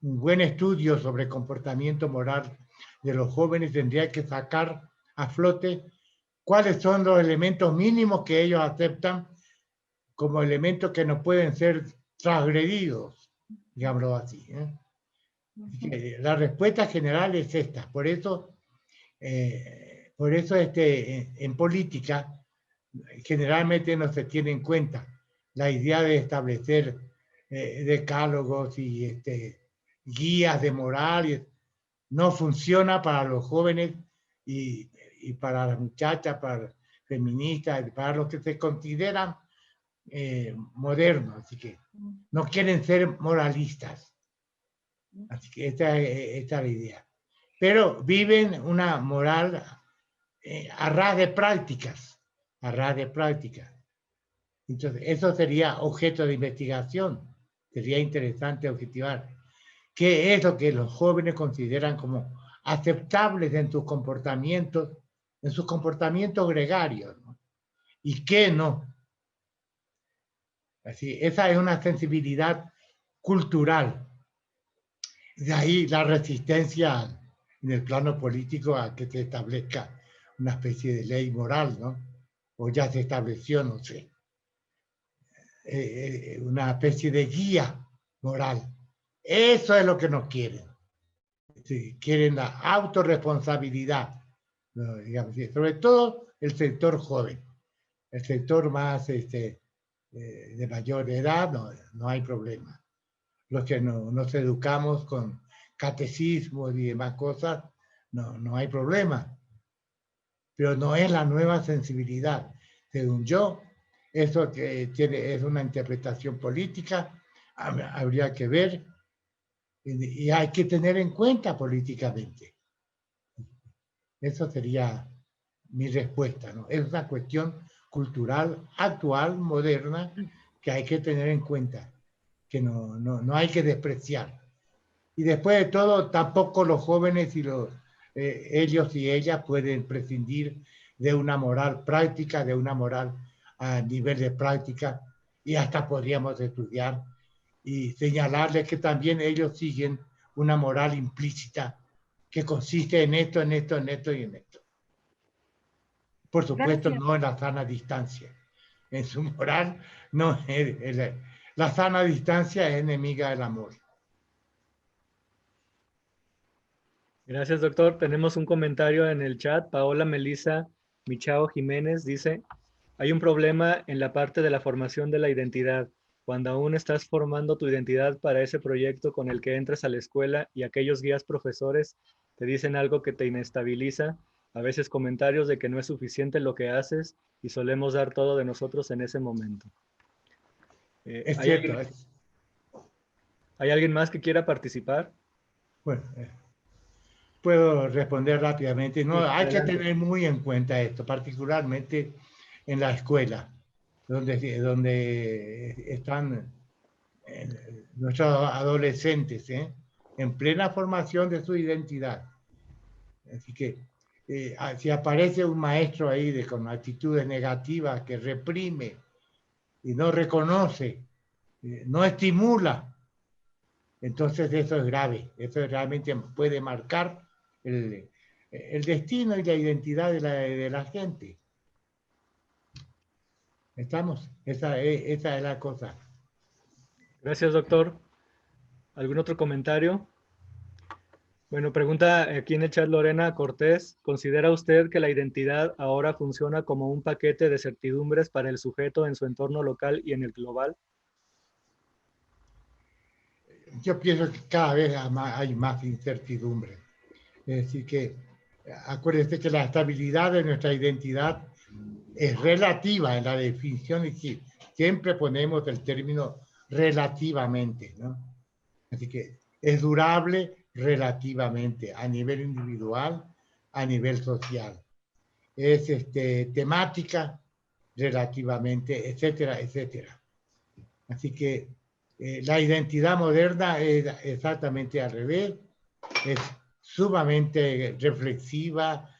buen estudio sobre comportamiento moral de los jóvenes tendría que sacar a flote cuáles son los elementos mínimos que ellos aceptan como elementos que no pueden ser transgredidos, digámoslo así. La respuesta general es esta. Por eso en política generalmente no se tiene en cuenta la idea de establecer decálogos y guías de moral. No funciona para los jóvenes y para las muchachas, para las feministas, para los que se consideran modernos, así que no quieren ser moralistas. Así que esta es la idea. Pero viven una moral a ras de prácticas, a ras de prácticas. Entonces, eso sería objeto de investigación. Sería interesante objetivar qué es lo que los jóvenes consideran como aceptables en sus comportamientos gregarios, ¿no? Y qué no. Así, esa es una sensibilidad cultural. De ahí la resistencia en el plano político a que se establezca una especie de ley moral, ¿no? O ya se estableció, no sé, una especie de guía moral. Eso es lo que no quieren. Sí, quieren la autorresponsabilidad, ¿no? Digamos, sobre todo el sector joven. El sector más de mayor edad no hay problema. Los que nos educamos con catecismos y demás cosas, no hay problema. Pero no es la nueva sensibilidad. Según yo, eso que es una interpretación política, habría que ver y hay que tener en cuenta políticamente. Eso sería mi respuesta, ¿no? Es una cuestión cultural actual, moderna, que hay que tener en cuenta, que no hay que despreciar. Y después de todo, tampoco los jóvenes y ellos y ellas pueden prescindir de una moral práctica, de una moral a nivel de práctica, y hasta podríamos estudiar y señalarles que también ellos siguen una moral implícita que consiste en esto, en esto, en esto y en esto. Por supuesto, no en la sana distancia. En su moral, no, la sana distancia es enemiga del amor. Gracias, doctor. Tenemos un comentario en el chat. Paola Melissa Michao Jiménez dice, hay un problema en la parte de la formación de la identidad. Cuando aún estás formando tu identidad para ese proyecto con el que entras a la escuela y aquellos guías profesores te dicen algo que te inestabiliza, a veces comentarios de que no es suficiente lo que haces y solemos dar todo de nosotros en ese momento. Es cierto. ¿Hay alguien más que quiera participar? Bueno, puedo responder rápidamente. No, Sí, hay adelante. que tener muy en cuenta esto, particularmente en la escuela, donde están nuestros adolescentes, en plena formación de su identidad. Así que si aparece un maestro ahí con actitudes negativas que reprime y no reconoce, no estimula, entonces eso es grave. Eso realmente puede marcar el destino y la identidad de la gente. ¿Estamos? Esa es la cosa. Gracias, doctor. ¿Algún otro comentario? Bueno, pregunta aquí en el chat Lorena Cortés. ¿Considera usted que la identidad ahora funciona como un paquete de certidumbres para el sujeto en su entorno local y en el global? Yo pienso que cada vez hay más incertidumbre. Es decir, que acuérdense que la estabilidad de nuestra identidad es relativa en la definición, y siempre ponemos el término relativamente, ¿no? Así que es durable relativamente a nivel individual, a nivel social. Es temática relativamente, etcétera, etcétera. Así que la identidad moderna es exactamente al revés, es sumamente reflexiva,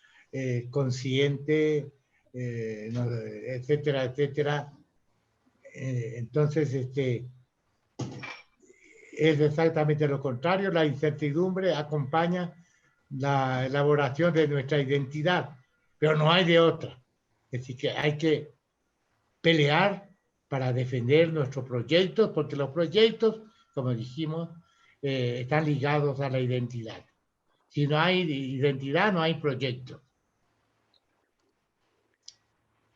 consciente, etcétera, etcétera. Entonces, es exactamente lo contrario. La incertidumbre acompaña la elaboración de nuestra identidad, pero no hay de otra. Es decir, que hay que pelear para defender nuestros proyectos, porque los proyectos, como dijimos, están ligados a la identidad. Si no hay identidad, no hay proyecto.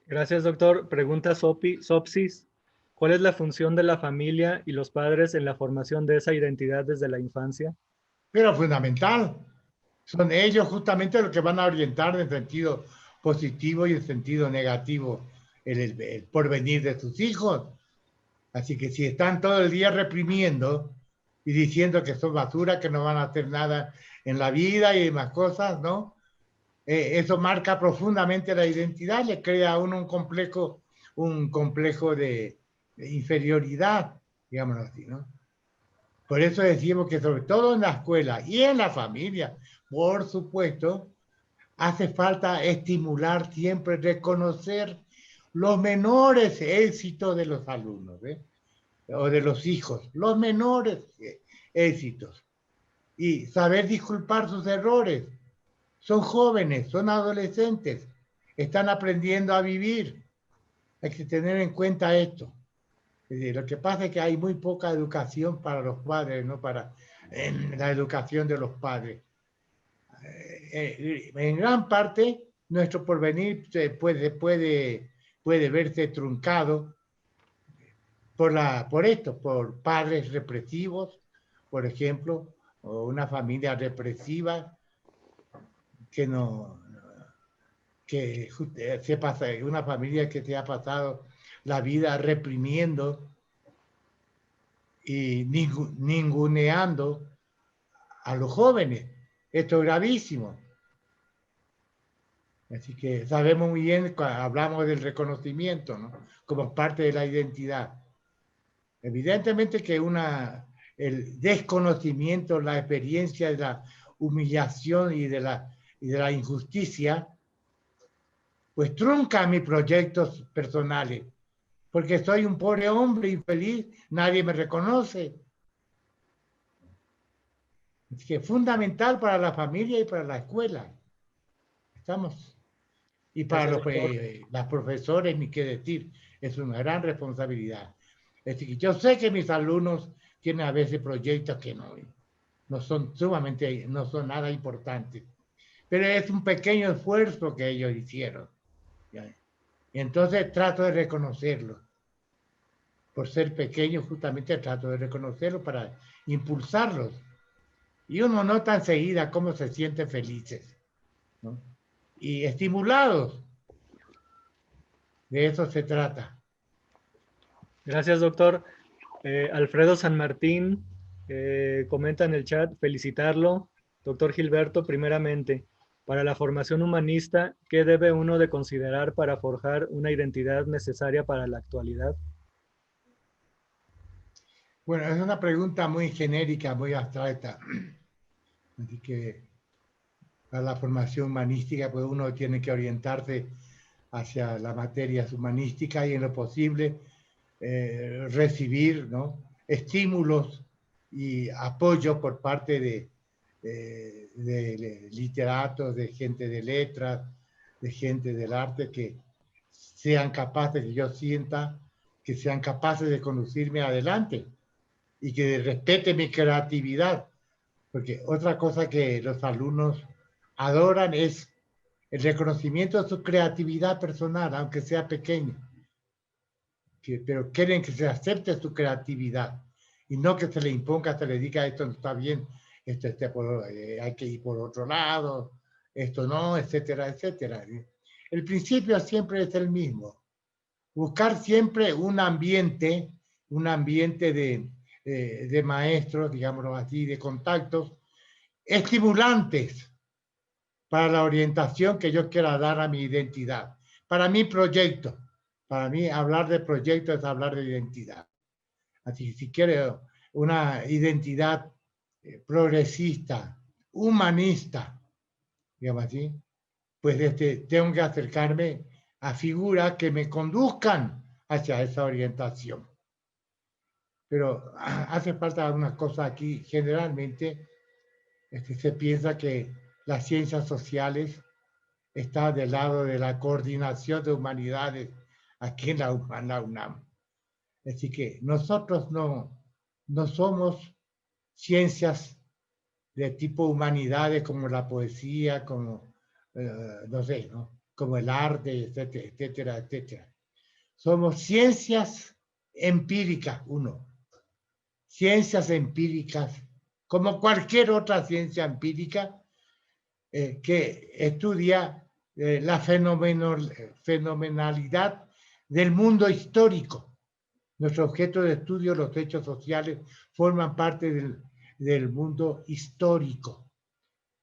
Gracias, doctor. Pregunta Sopsis. ¿Cuál es la función de la familia y los padres en la formación de esa identidad desde la infancia? Pero fundamental, son ellos justamente los que van a orientar en sentido positivo y en sentido negativo el porvenir de sus hijos. Así que si están todo el día reprimiendo y diciendo que son basura, que no van a hacer nada en la vida y demás cosas, ¿no? Eso marca profundamente la identidad, le crea a uno un complejo de inferioridad, digámoslo así, ¿no? Por eso decimos que sobre todo en la escuela y en la familia, por supuesto, hace falta estimular siempre, reconocer los menores éxitos de los alumnos, o de los hijos, los menores éxitos, y saber disculpar sus errores. Son jóvenes, son adolescentes, están aprendiendo a vivir. Hay que tener en cuenta esto. Lo que pasa es que hay muy poca educación para los padres, ¿no? Para la educación de los padres. En gran parte, nuestro porvenir puede verse truncado por padres represivos, por ejemplo, o una familia represiva una familia que se ha pasado la vida reprimiendo y ninguneando a los jóvenes. Esto es gravísimo. Así que sabemos muy bien, hablamos del reconocimiento, ¿no? Como parte de la identidad. Evidentemente que el desconocimiento, la experiencia de la humillación y de la injusticia, pues trunca mis proyectos personales, porque soy un pobre hombre infeliz, nadie me reconoce. Es que es fundamental para la familia y para la escuela. ¿Estamos? Y para los profesores, ni qué decir, es una gran responsabilidad. Es decir, yo sé que mis alumnos tienen a veces proyectos que no son nada importantes, pero es un pequeño esfuerzo que ellos hicieron. Y entonces trato de reconocerlo. Por ser pequeño, justamente trato de reconocerlo para impulsarlos. Y uno nota enseguida cómo se sienten felices, ¿no? Y estimulados. De eso se trata. Gracias, doctor. Alfredo San Martín comenta en el chat, felicitarlo. Doctor Gilberto, primeramente, para la formación humanista, ¿qué debe uno de considerar para forjar una identidad necesaria para la actualidad? Bueno, es una pregunta muy genérica, muy abstracta. Así que para la formación humanística, pues uno tiene que orientarse hacia las materias humanísticas y en lo posible recibir, ¿no?, estímulos y apoyo por parte de literatos, de gente de letras, de gente del arte que sean capaces, que yo sienta, que sean capaces de conducirme adelante y que respeten mi creatividad. Porque otra cosa que los alumnos adoran es el reconocimiento de su creatividad personal, aunque sea pequeña. Pero quieren que se acepte su creatividad y no que se le imponga, se le diga esto no está bien, hay que ir por otro lado, esto no, etcétera, etcétera. El principio siempre es el mismo. Buscar siempre un ambiente un ambiente de maestros, digámoslo así, de contactos, estimulantes para la orientación que yo quiera dar a mi identidad, para mi proyecto. Para mí, hablar de proyecto es hablar de identidad. Así que si quiero una identidad progresista, humanista, digamos así, pues tengo que acercarme a figuras que me conduzcan hacia esa orientación. Pero hace falta algunas cosas aquí. Generalmente se piensa que las ciencias sociales están del lado de la coordinación de humanidades aquí en la UNAM. Así que nosotros no somos ciencias de tipo humanidades como la poesía, como, no sé, ¿no? Como el arte, etcétera, etcétera, etcétera. Somos ciencias empíricas, ciencias empíricas, como cualquier otra ciencia empírica que estudia la fenomenalidad del mundo histórico. Nuestro objeto de estudio, los hechos sociales, forman parte del mundo histórico.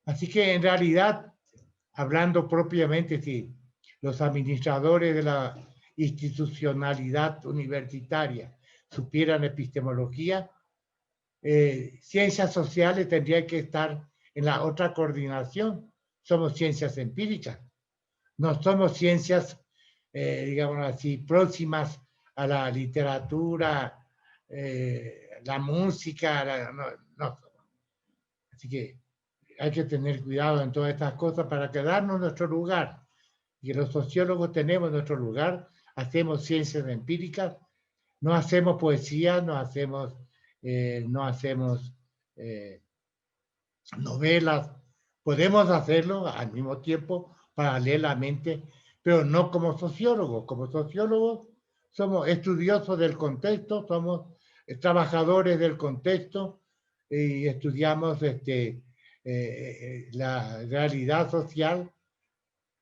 Así que en realidad, hablando propiamente, si los administradores de la institucionalidad universitaria supieran epistemología, ciencias sociales tendrían que estar en la otra coordinación. Somos ciencias empíricas, no somos ciencias, digamos así, próximas a la literatura, la música, no. Así que hay que tener cuidado en todas estas cosas para quedarnos nuestro lugar. Y los sociólogos tenemos nuestro lugar, hacemos ciencias empíricas, no hacemos poesía, no hacemos novelas. Podemos hacerlo al mismo tiempo, paralelamente, pero no como sociólogos. Como sociólogos somos estudiosos del contexto, somos trabajadores del contexto y estudiamos la realidad social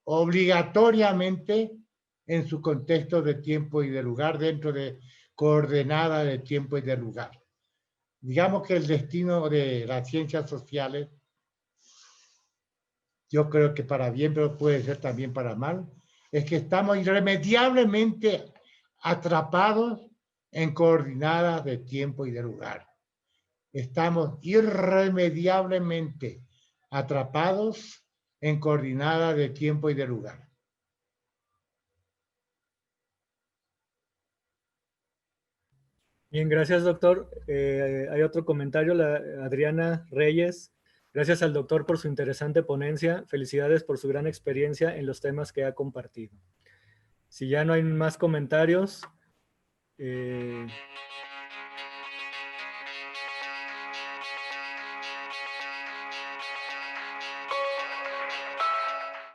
obligatoriamente en su contexto de tiempo y de lugar, dentro de coordenadas de tiempo y de lugar. Digamos que el destino de las ciencias sociales, yo creo que para bien, pero puede ser también para mal, es que estamos irremediablemente atrapados en coordenadas de tiempo y de lugar. Estamos irremediablemente atrapados en coordenadas de tiempo y de lugar. Bien, gracias, doctor. Hay otro comentario, Adriana Reyes. Gracias al doctor por su interesante ponencia. Felicidades por su gran experiencia en los temas que ha compartido. Si ya no hay más comentarios,